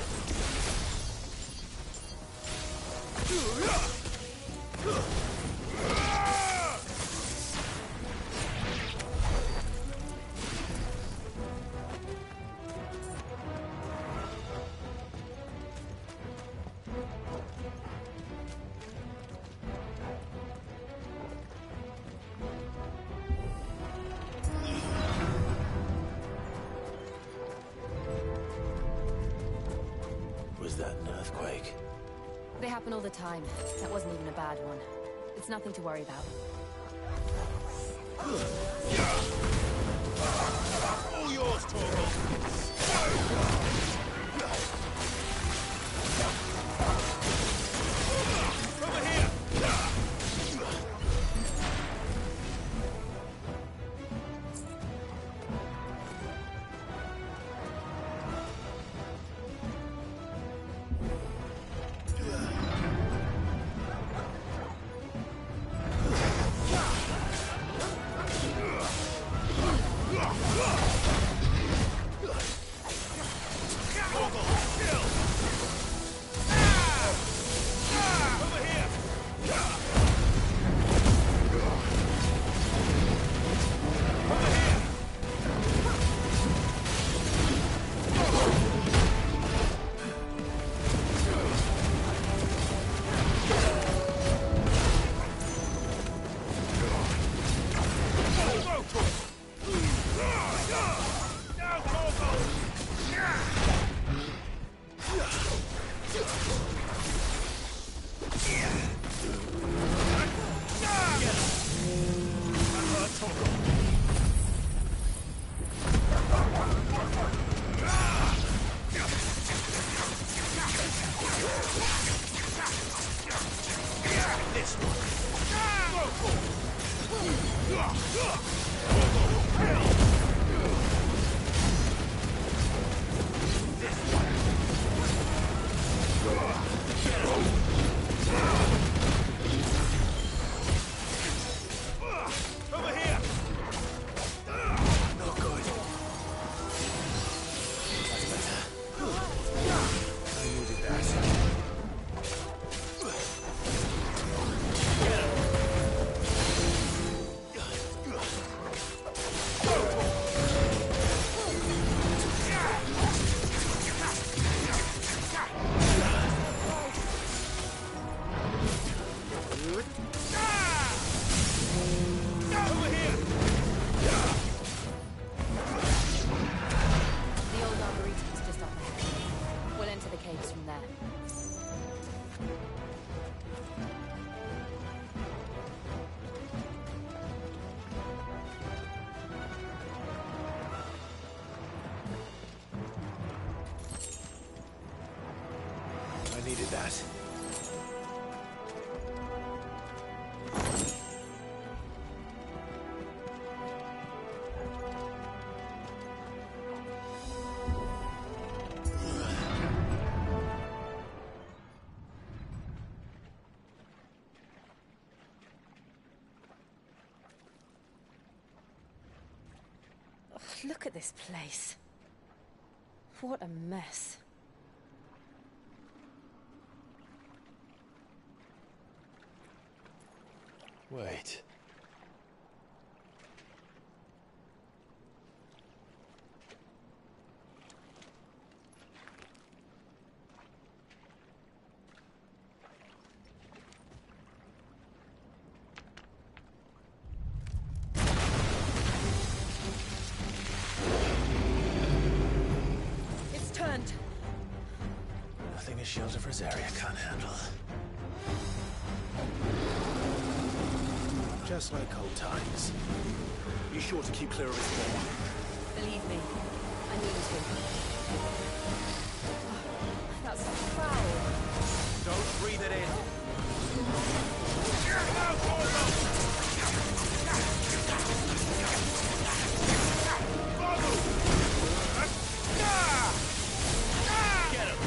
They happen all the time. That wasn't even a bad one. It's nothing to worry about. All yours, Torgal! Over here! Needed that. Oh, look at this place. What a mess. Wait. It's turned. Nothing a shield of Rosaria can't handle. Just like old times. Be sure to keep clear of his bomb. Believe me, I need to. Oh, that's foul. Don't breathe it in. Get him!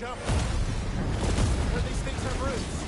careful. Don't these things have roots?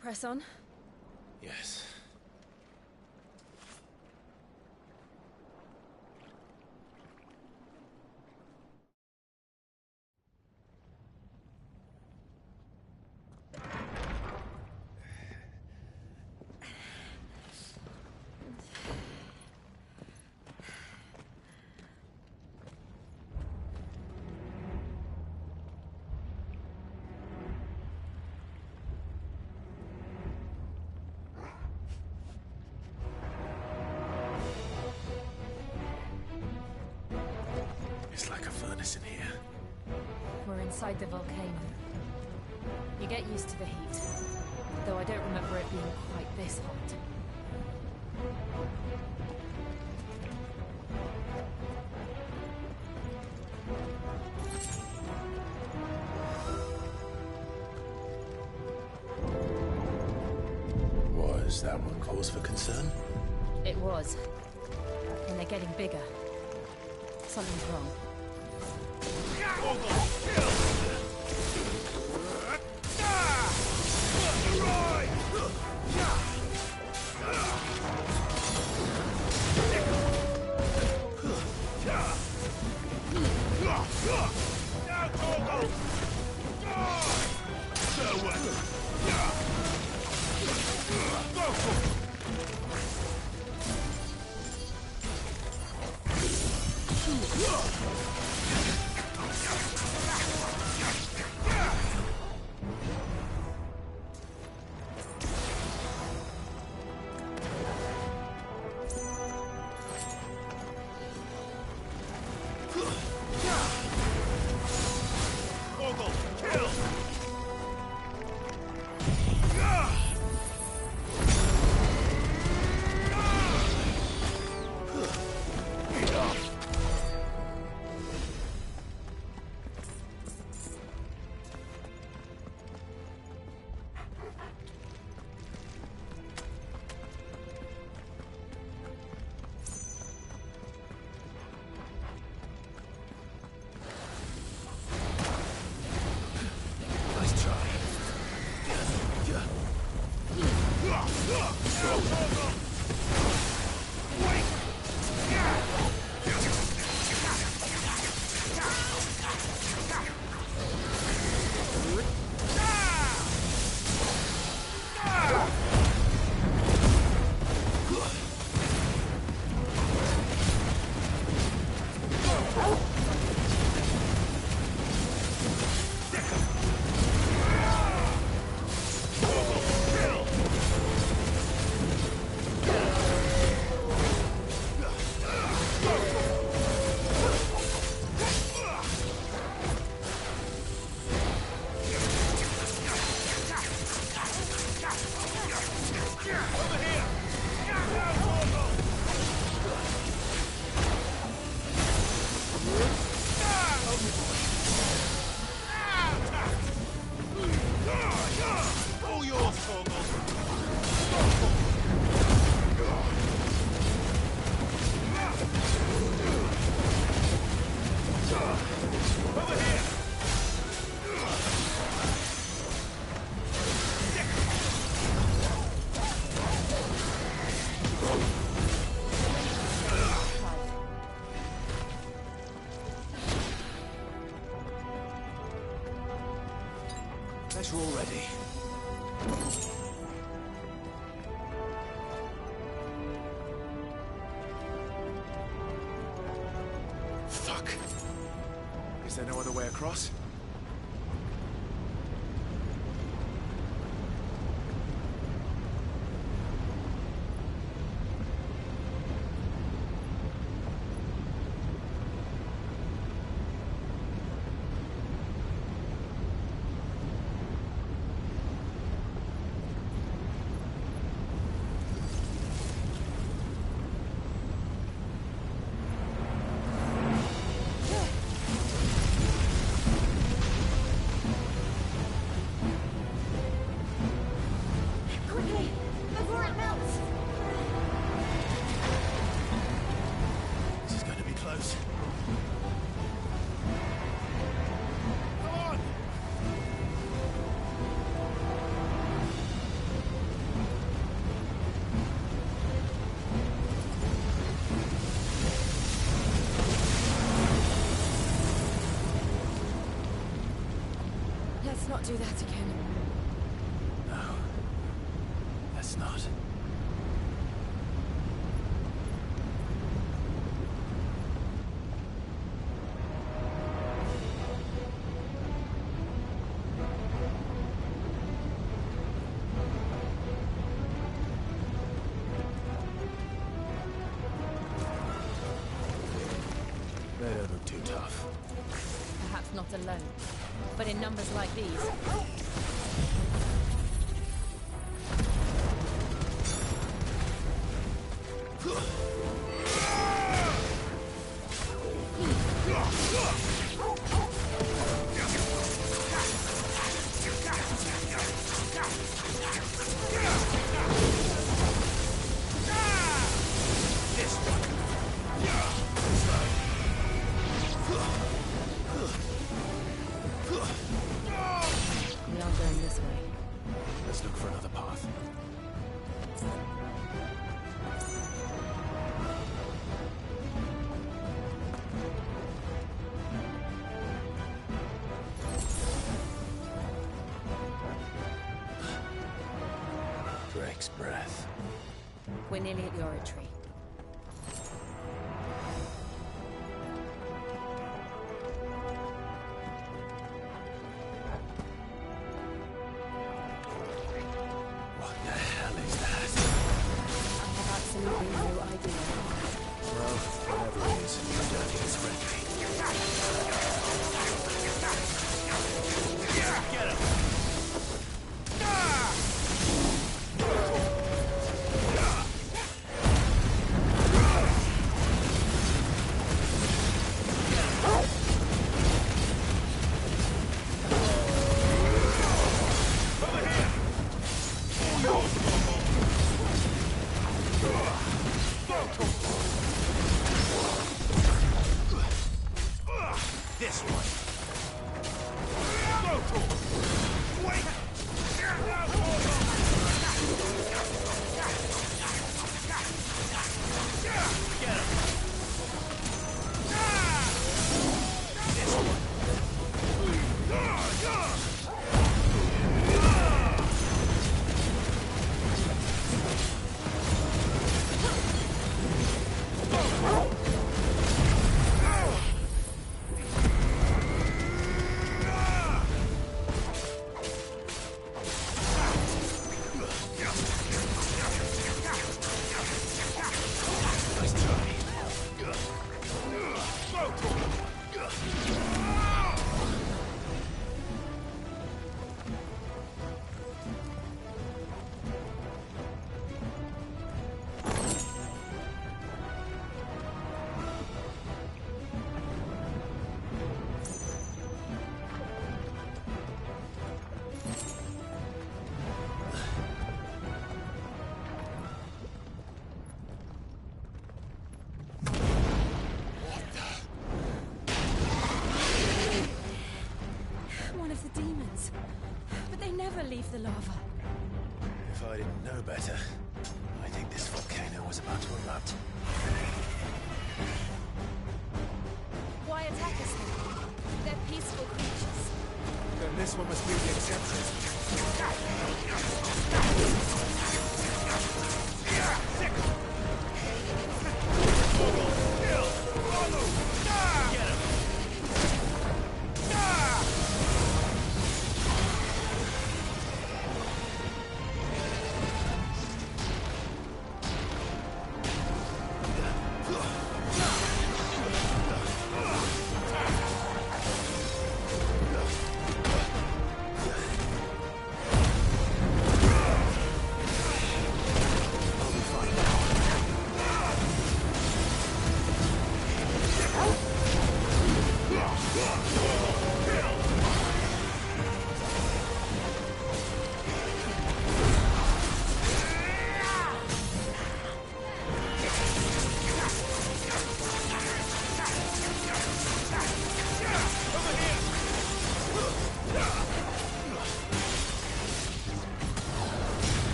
Press on. Yes. It's like a furnace in here. We're inside the volcano. You get used to the heat, though I don't remember it being quite this hot. Was that one cause for concern? It was. And they're getting bigger. Something's wrong. Better already. Fuck. Is there no other way across? Let's not do that again. No. Let's not. They don't look too tough. Perhaps not alone, but in numbers like these. We aren't going this way. Let's look for another path. Drake's breath. We're nearly at the oratory. What the hell is that? I have absolutely no idea. Well, whatever it is, I don't think it's friendly. Get him! This one. One of the demons. But they never leave the lava. If I didn't know better, I think this volcano was about to erupt. Why attack us then? They're peaceful creatures. Then this This one must be the exception.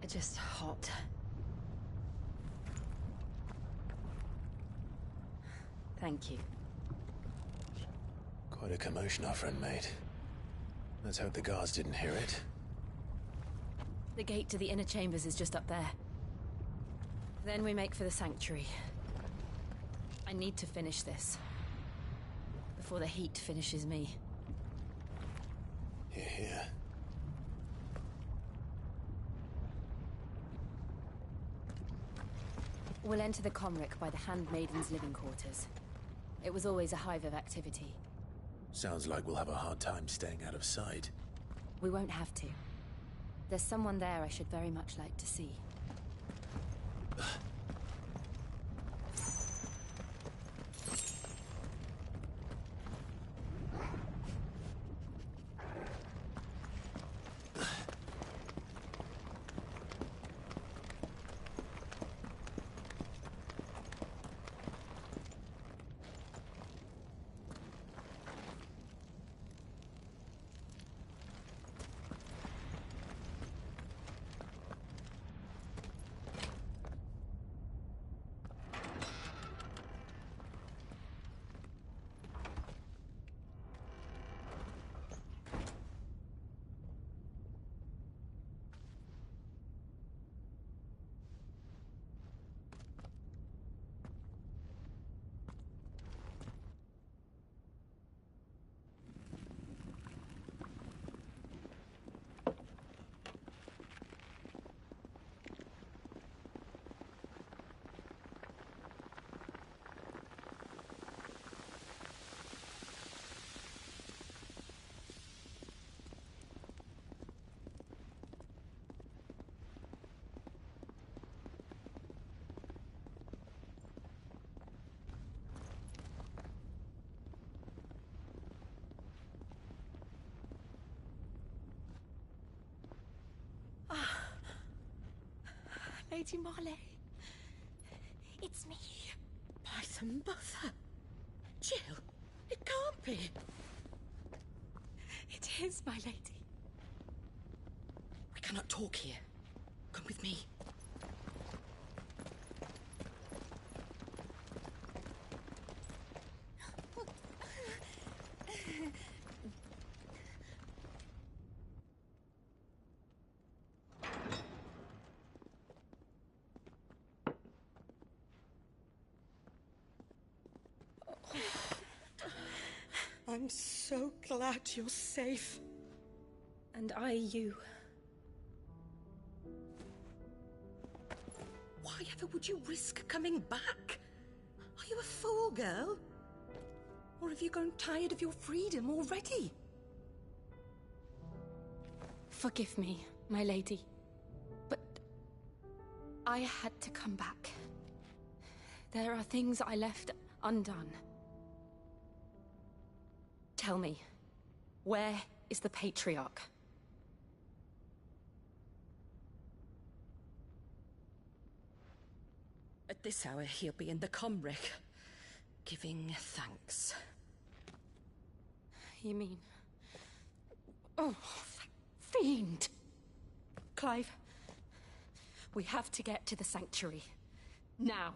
Just hot. Thank you. Quite a commotion our friend made. Let's hope the guards didn't hear it. The gate to the inner chambers is just up there. Then we make for the sanctuary. I need to finish this. Before the heat finishes me. Hear, hear. We'll enter the Comric by the Handmaiden's living quarters. It was always a hive of activity. Sounds like we'll have a hard time staying out of sight. We won't have to. There's someone there I should very much like to see. Lady Marley. It's me. By the mother. Jill, it can't be. It is, my lady. We cannot talk here. Come with me. I'm so glad you're safe. And I you. Why ever would you risk coming back? Are you a fool, girl? Or have you grown tired of your freedom already? Forgive me, my lady. But I had to come back. There are things I left undone. Tell me, where is the Patriarch? At this hour, he'll be in the Comric, giving thanks. You mean... Oh, that fiend! Clive, we have to get to the sanctuary. Now.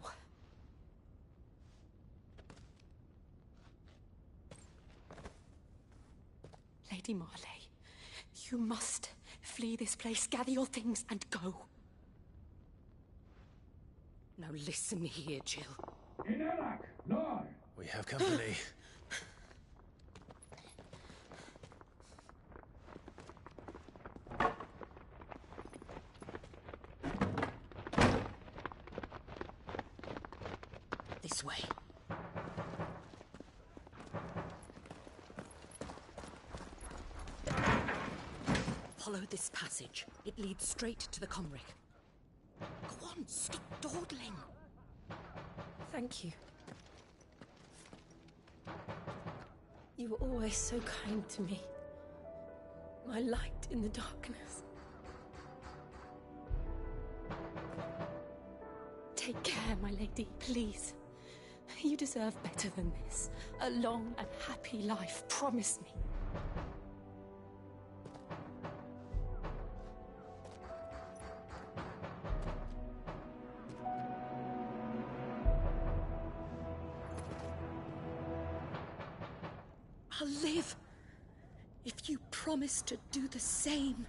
Lady Marley, you must flee this place, gather your things, and go. Now listen here, Jill. We have company. This way. Follow this passage. It leads straight to the Comric. Go on, stop dawdling. Thank you. You were always so kind to me. My light in the darkness. Take care, my lady, please. You deserve better than this. A long and happy life, promise me. I'll live if you promise to do the same.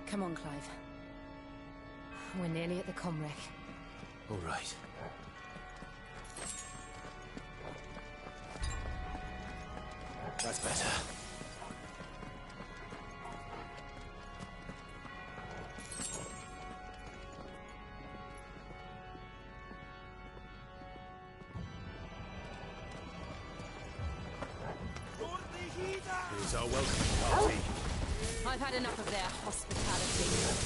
Come on, Clive. We're nearly at the Comric. All right. That's better. Here's our welcome party. I've had enough of their hospitality.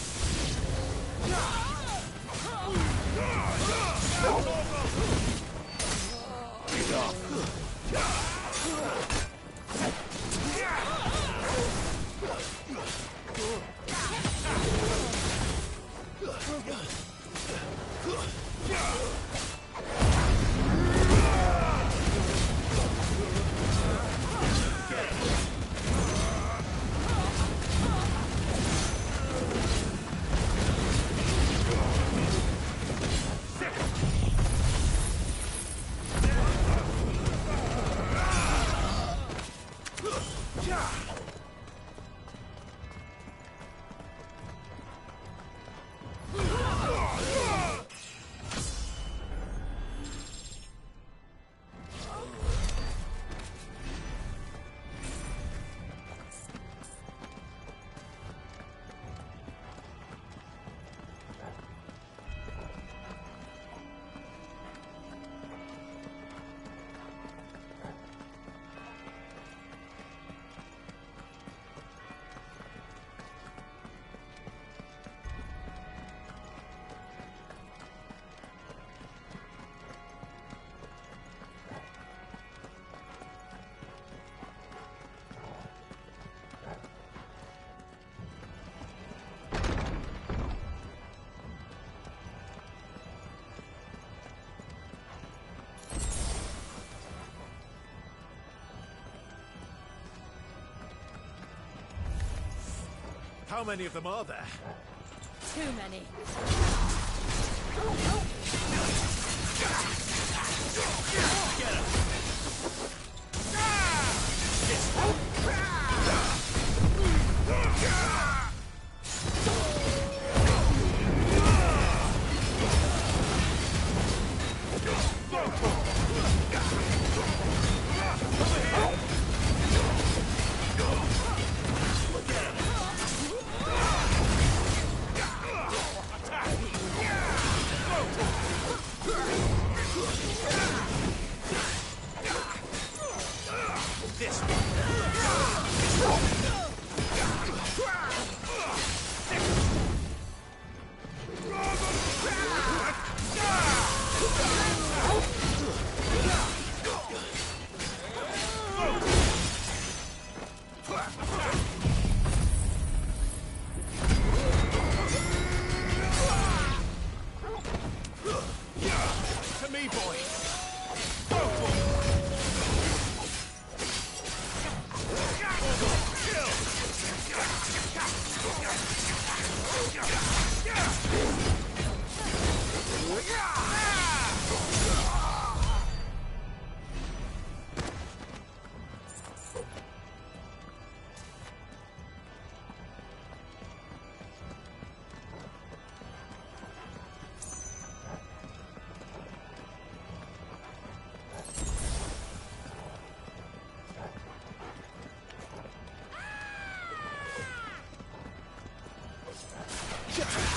How many of them are there? Too many. Get him!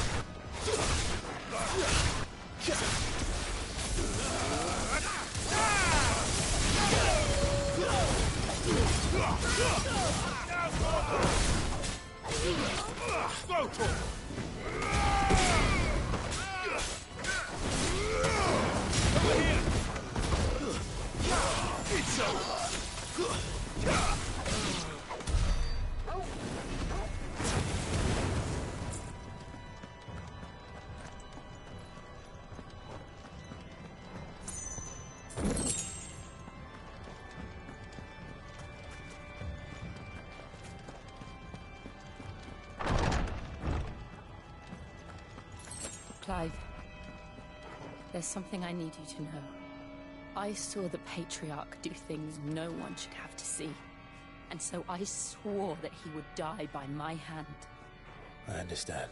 Clive, there's something I need you to know. I saw the Patriarch do things no one should have to see. And so I swore that he would die by my hand. I understand.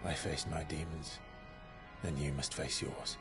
I faced my demons, then you must face yours.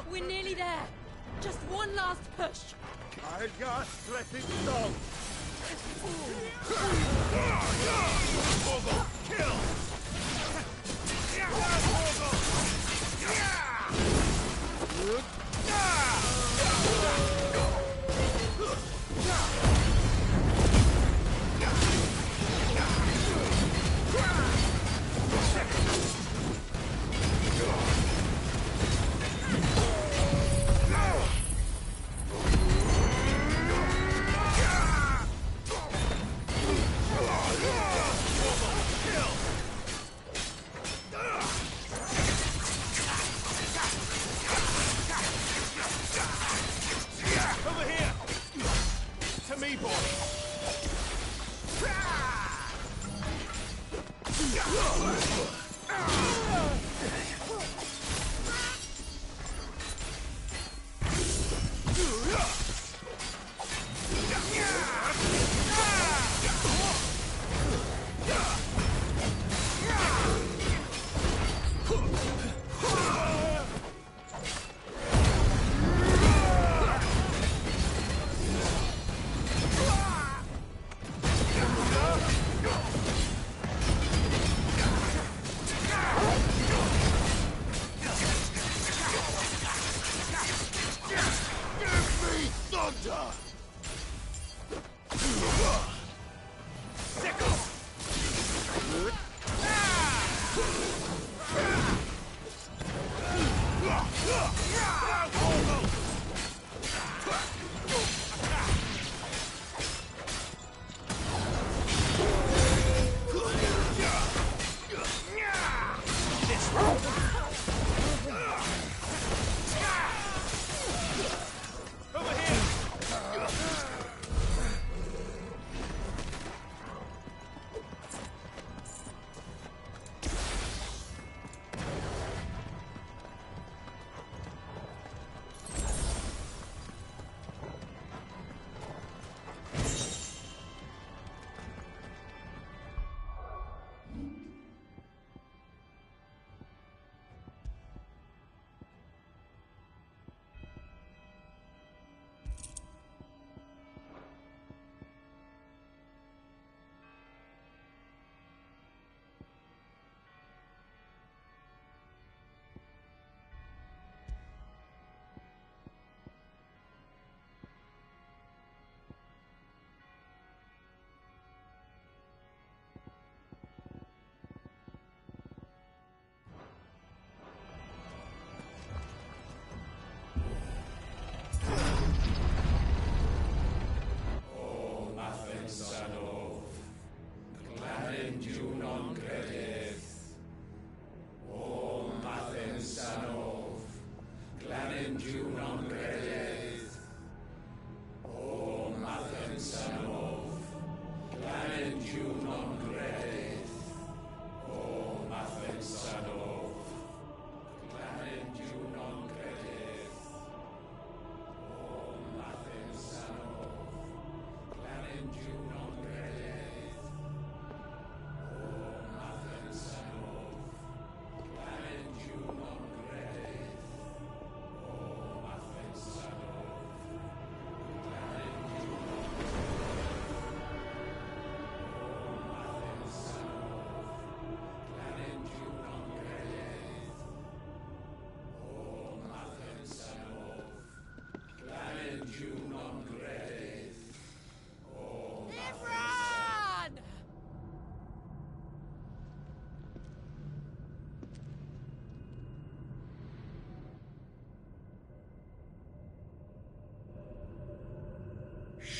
We're nearly there. Just one last push. I'll just let it go.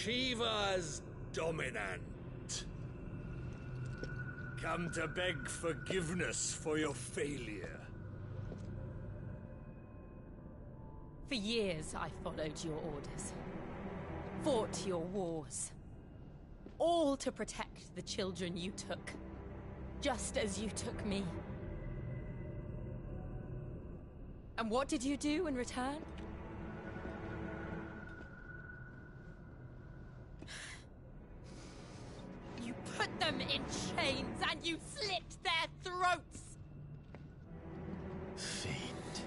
Shiva's dominant. Come to beg forgiveness for your failure. For years, I followed your orders. Fought your wars. All to protect the children you took. Just as you took me. And what did you do in return? You put them in chains and you slit their throats! Fiend.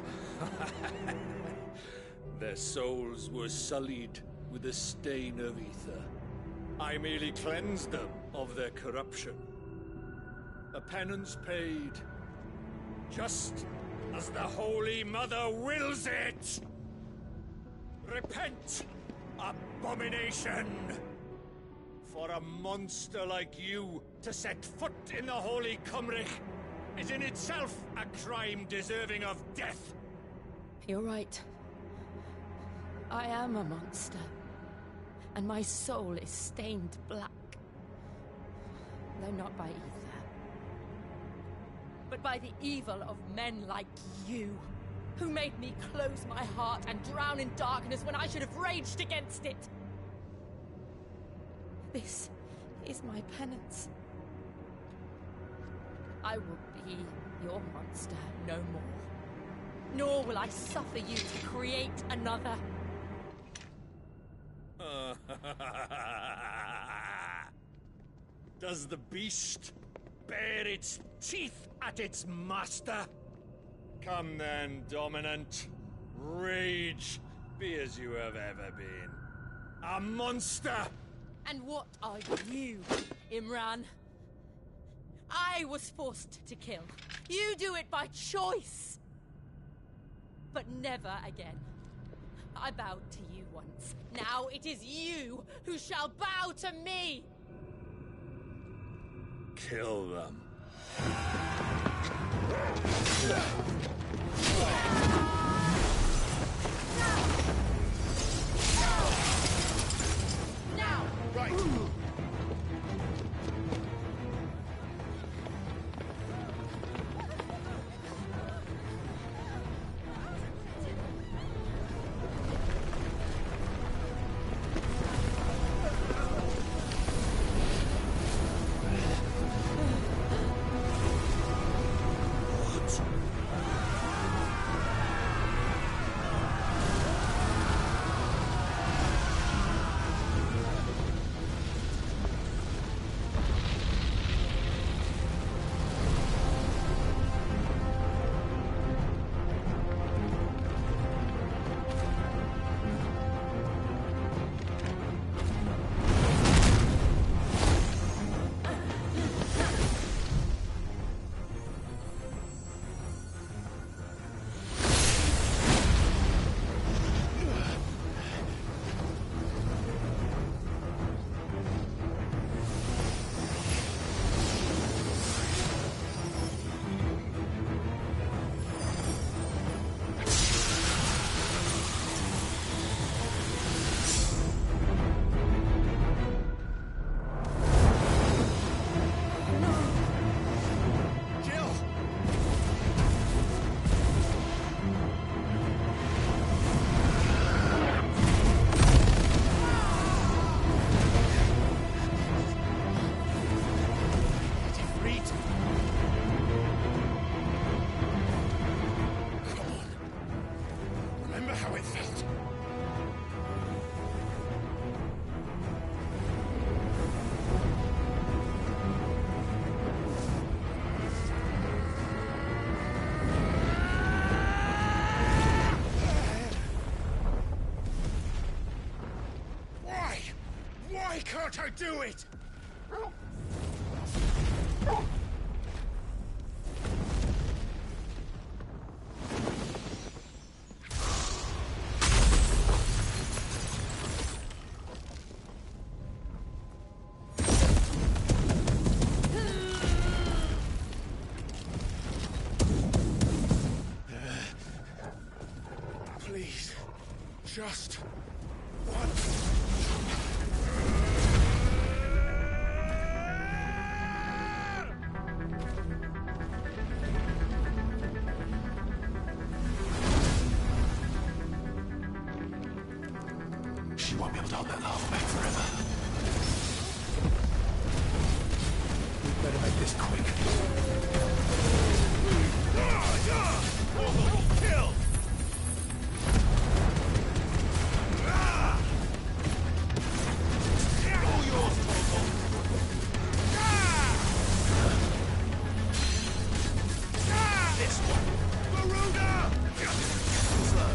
Their souls were sullied with a stain of ether. I merely cleansed them of their corruption. A penance paid, just as the Holy Mother wills it! Repent, abomination! For a monster like you to set foot in the Holy Cymric is in itself a crime deserving of death. You're right. I am a monster. And my soul is stained black. Though not by ether. But by the evil of men like you, who made me close my heart and drown in darkness when I should have raged against it. This is my penance. I will be your monster no more. Nor will I suffer you to create another. Does the beast bare its teeth at its master? Come then, Dominant. Rage, be as you have ever been. A monster! And what are you, Imran? I was forced to kill. You do it by choice. But never again. I bowed to you once. Now it is you who shall bow to me! Kill them. Now! Right. Why can't I do it? Please, just once. She won't be able to hold that lava back forever. We'd better make this quick. Kill! All yours, Torgal! This one! Garuda! Slow.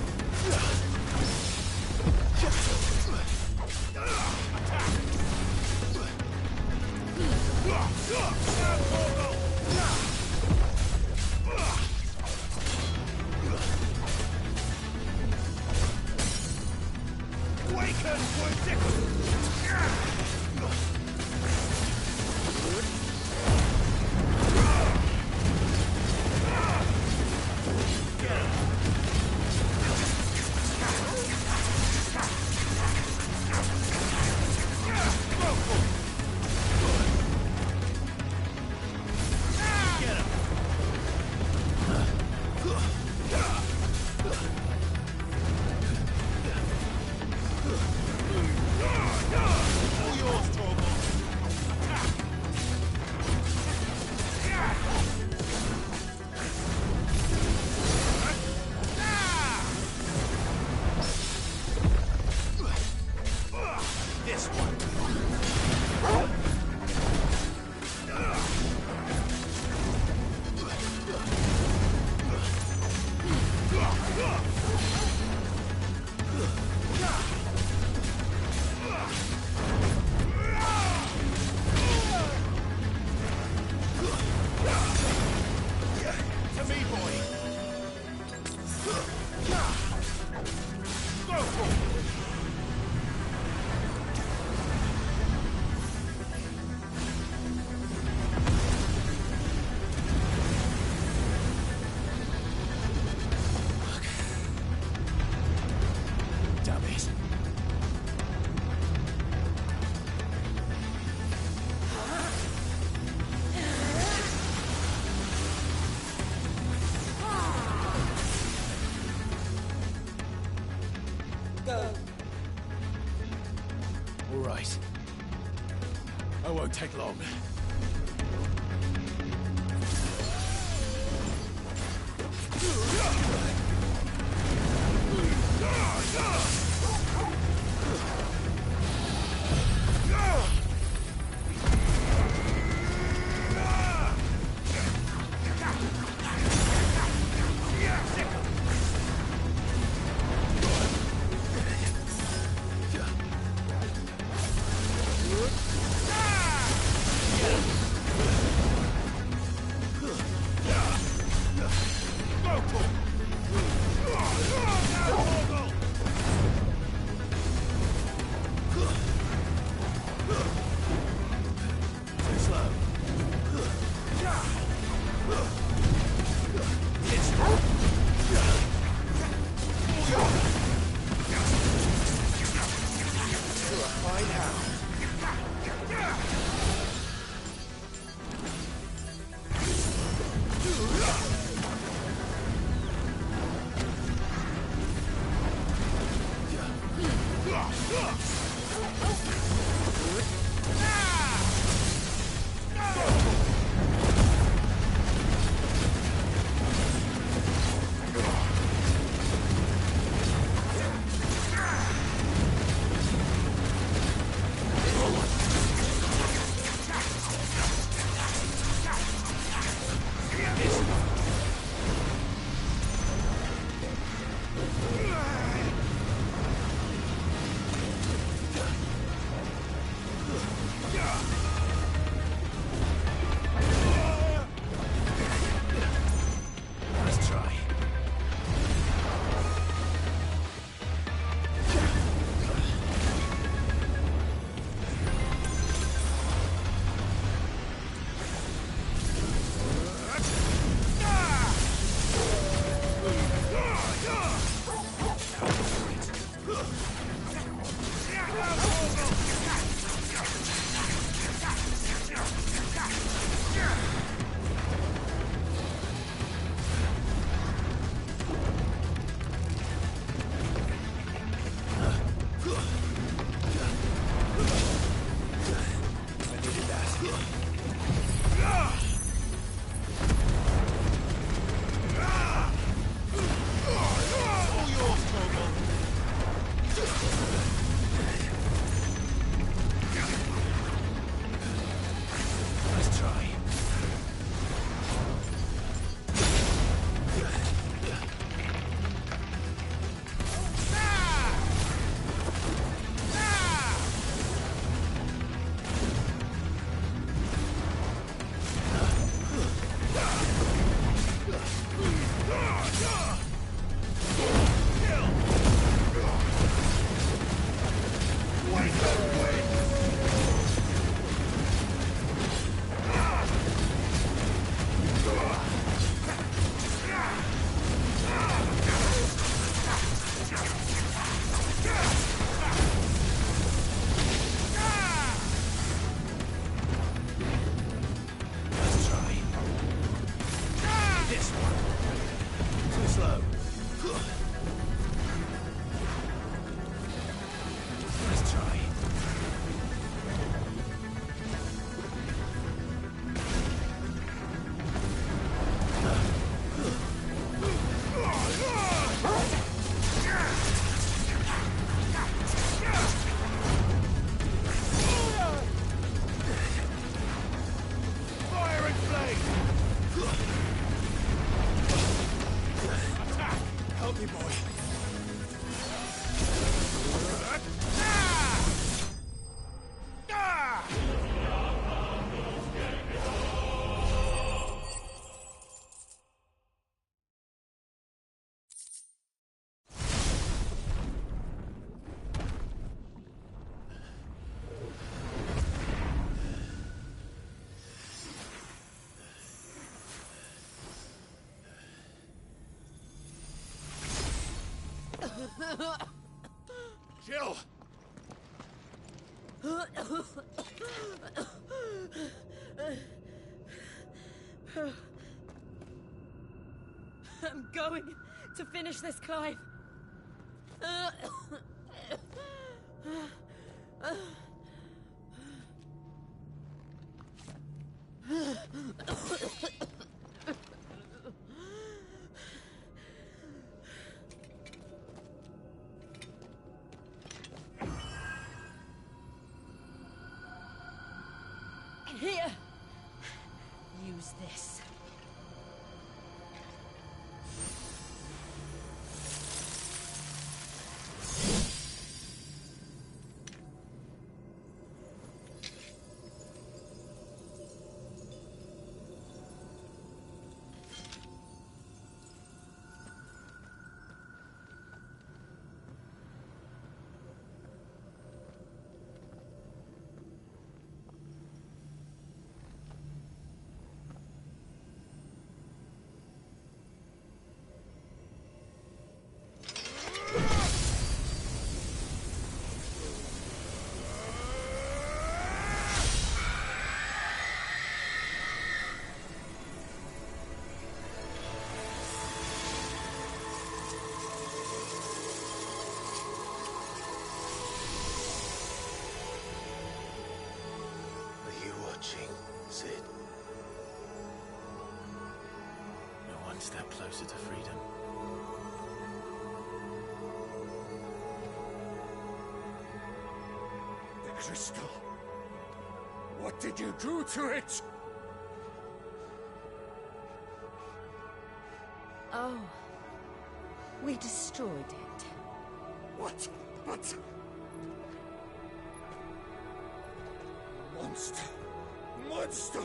Awaken, Wood! All right. I won't take long. Yeah! Jill! I'm going to finish this, Clive. Here. Use this. Are you watching, Sid? We're one step closer to freedom. The crystal. What did you do to it? Oh. We destroyed it. What? But... Monster! Monster!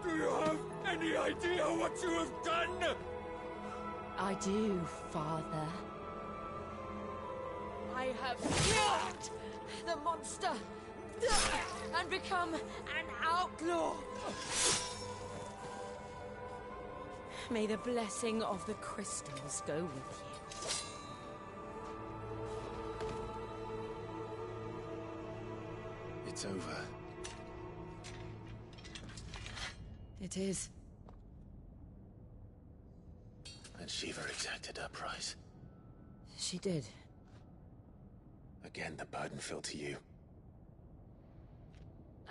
Do you have any idea what you have done? I do, Father. I have killed the monster and become an outlaw. May the blessing of the crystals go with you. It's over. It is. And Shiva exacted her price. She did. Again, the burden fell to you.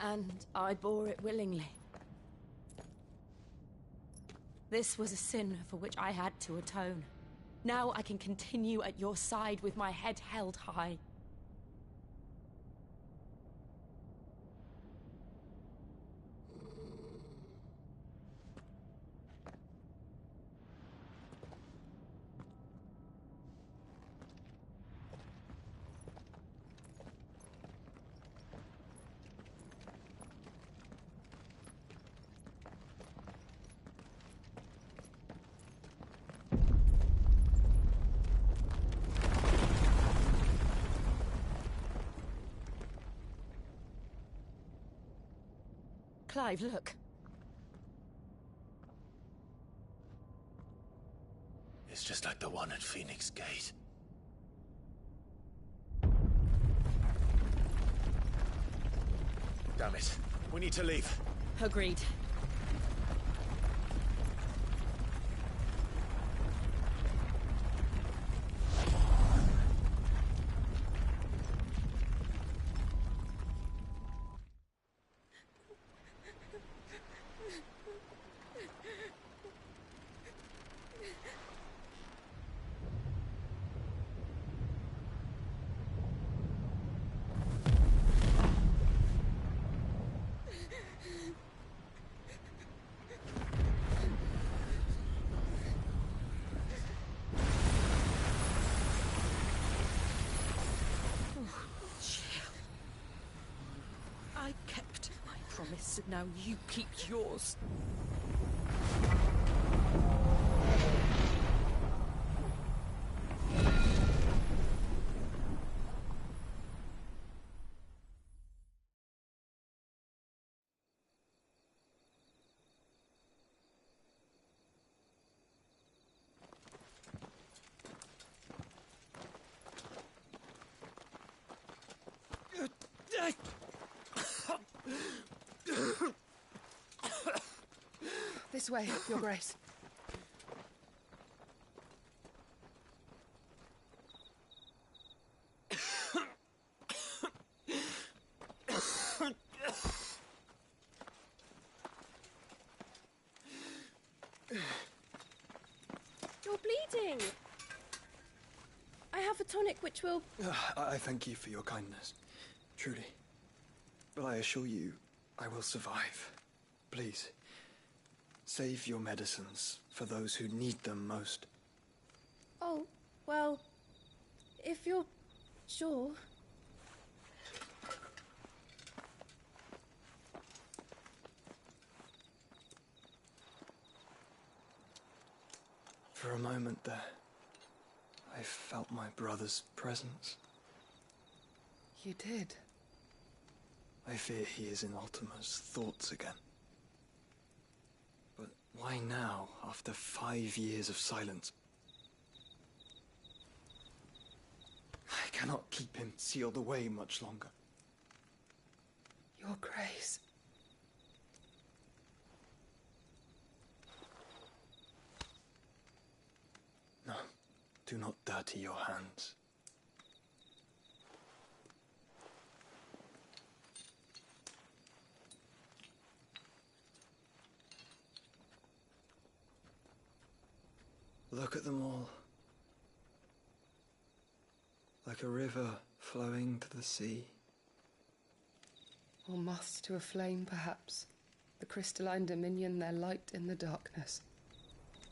And I bore it willingly. This was a sin for which I had to atone. Now I can continue at your side with my head held high. Clive, look. It's just like the one at Phoenix Gate. Damn it. We need to leave. Agreed. I kept my promise, and now you keep yours. This way, Your Grace. You're bleeding. I have a tonic which will... I thank you for your kindness, truly. But I assure you, I will survive. Please, save your medicines for those who need them most. Oh, well, if you're sure... For a moment there, I felt my brother's presence. You did? I fear he is in Ultima's thoughts again. But why now, after 5 years of silence? I cannot keep him sealed away much longer. Your Grace. No, do not dirty your hands. Look at them all. Like a river flowing to the sea. Or moths to a flame, perhaps. The crystalline dominion, their light in the darkness.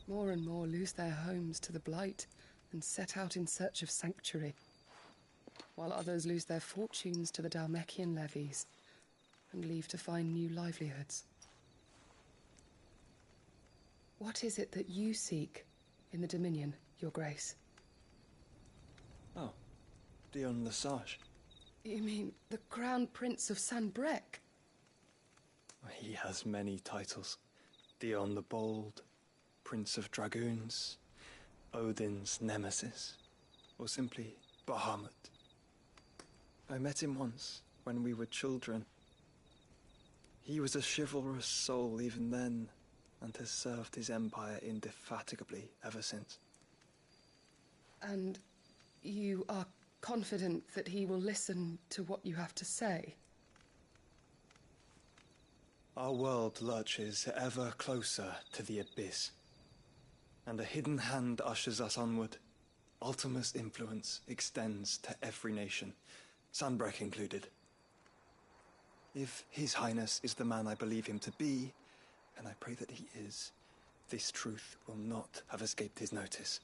More and more lose their homes to the blight and set out in search of sanctuary, while others lose their fortunes to the Dalmekian levies and leave to find new livelihoods. What is it that you seek in the Dominion, Your Grace? Oh, Dion Lesage. You mean the Crown Prince of Sanbrec? He has many titles. Dion the Bold, Prince of Dragoons, Odin's Nemesis, or simply Bahamut. I met him once, when we were children. He was a chivalrous soul even then, and has served his empire indefatigably ever since. And you are confident that he will listen to what you have to say? Our world lurches ever closer to the abyss, and a hidden hand ushers us onward. Ultima's influence extends to every nation, Sanbrec included. If His Highness is the man I believe him to be, and I pray that he is, this truth will not have escaped his notice.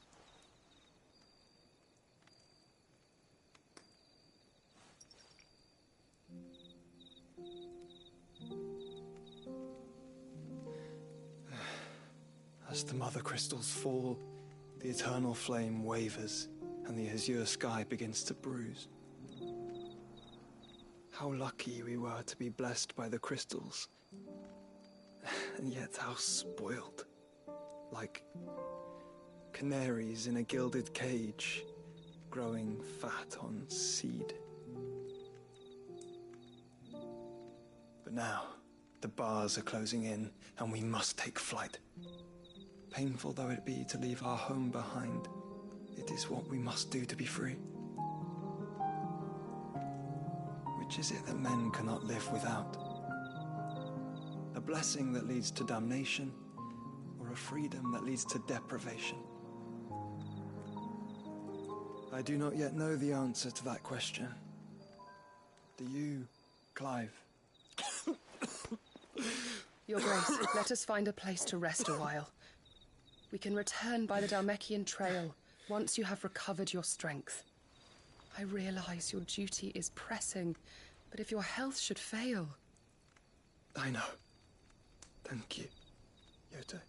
As the mother crystals fall, the eternal flame wavers, and the azure sky begins to bruise. How lucky we were to be blessed by the crystals, and yet how spoiled. Like canaries in a gilded cage, growing fat on seed. But now, the bars are closing in, and we must take flight. Painful though it be to leave our home behind, it is what we must do to be free. Which is it that men cannot live without? A blessing that leads to damnation, or a freedom that leads to deprivation? I do not yet know the answer to that question. Do you, Clive? Your Grace, let us find a place to rest a while. We can return by the Dalmekian trail once you have recovered your strength. I realize your duty is pressing, but if your health should fail... I know. Thank you, Yote.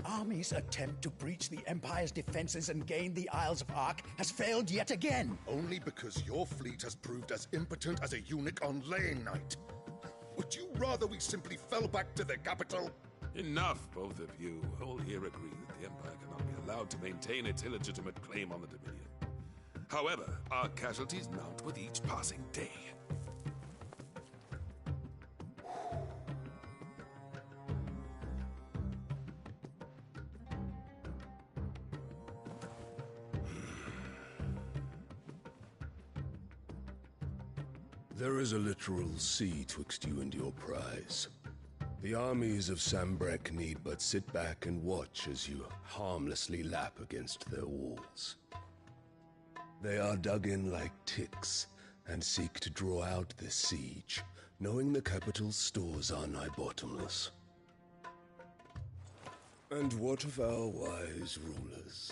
army's attempt to breach the Empire's defenses and gain the Isles of Ark has failed yet again. Only because your fleet has proved as impotent as a eunuch on laying night. Would you rather we simply fell back to the capital? Enough, both of you. All here agree that the Empire cannot be allowed to maintain its illegitimate claim on the Dominion. However, our casualties mount with each passing day. There is a literal sea twixt you and your prize. The armies of Sambrek need but sit back and watch as you harmlessly lap against their walls. They are dug in like ticks and seek to draw out this siege, knowing the capital's stores are nigh bottomless. And what of our wise rulers?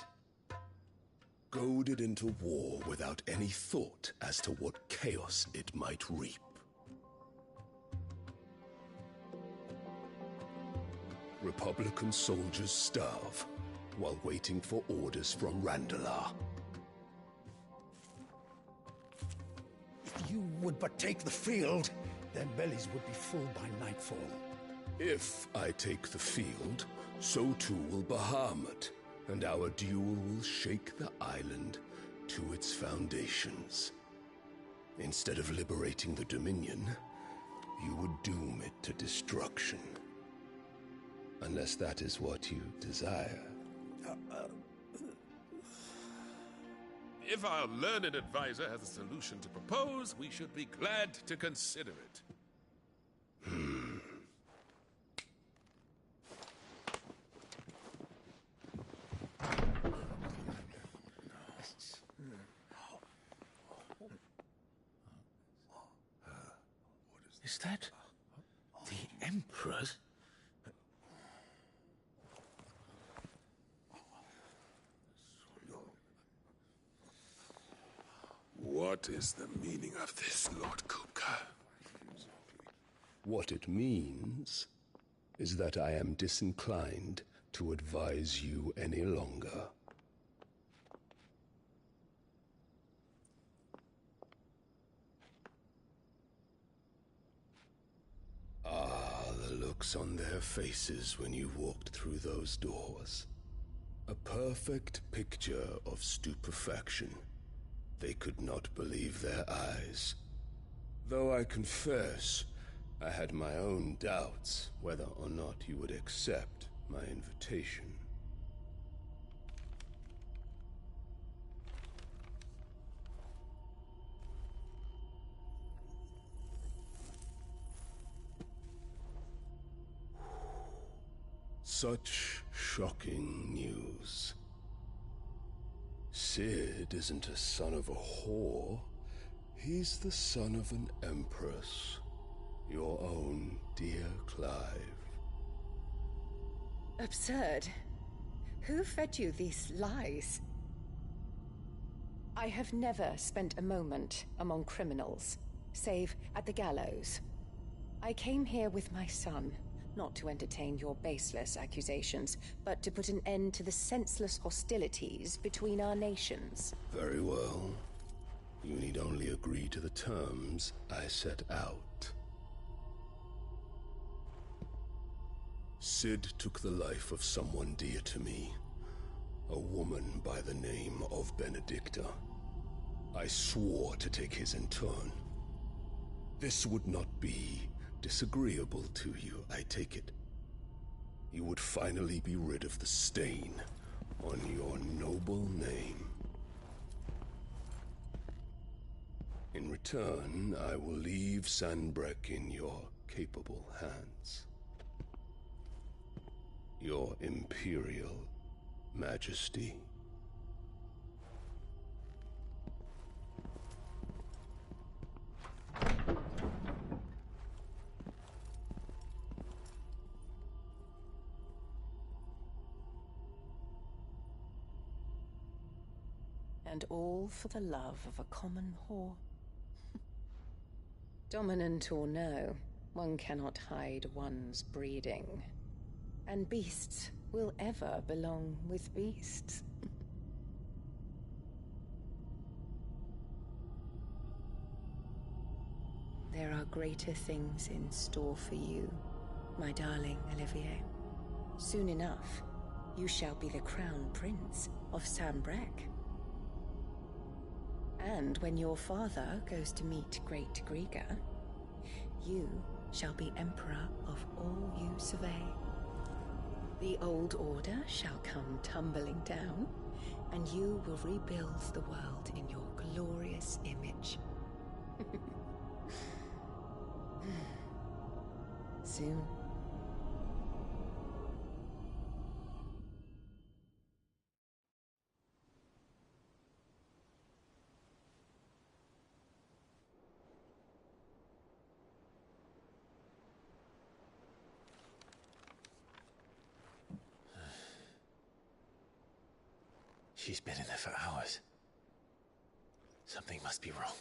Goaded into war without any thought as to what chaos it might reap. Republican soldiers starve while waiting for orders from Randalar. If you would but take the field, their bellies would be full by nightfall. If I take the field, so too will Bahamut, and our duel will shake the island to its foundations. Instead of liberating the Dominion, you would doom it to destruction. Unless that is what you desire. If our learned advisor has a solution to propose, we should be glad to consider it. Is that the Emperor's? What is the meaning of this, Lord Kupka? What it means is that I am disinclined to advise you any longer. The looks on their faces when you walked through those doors. A perfect picture of stupefaction. They could not believe their eyes. Though I confess, I had my own doubts whether or not you would accept my invitation. Such shocking news. Sid isn't a son of a whore. He's the son of an empress. Your own dear Clive. Absurd. Who fed you these lies? I have never spent a moment among criminals, save at the gallows. I came here with my son, not to entertain your baseless accusations, but to put an end to the senseless hostilities between our nations. Very well. You need only agree to the terms I set out. Sid took the life of someone dear to me, a woman by the name of Benedicta. I swore to take his in turn. This would not be disagreeable to you, I take it. You would finally be rid of the stain on your noble name. In return, I will leave Sanbreque in your capable hands. Your Imperial Majesty. And all for the love of a common whore. Dominant or no, one cannot hide one's breeding. And beasts will ever belong with beasts. There are greater things in store for you, my darling Olivier. Soon enough, you shall be the crown prince of Sambrec. And when your father goes to meet Great Griga, you shall be emperor of all you survey. The old order shall come tumbling down, and you will rebuild the world in your glorious image. Soon. She's been in there for hours. Something must be wrong.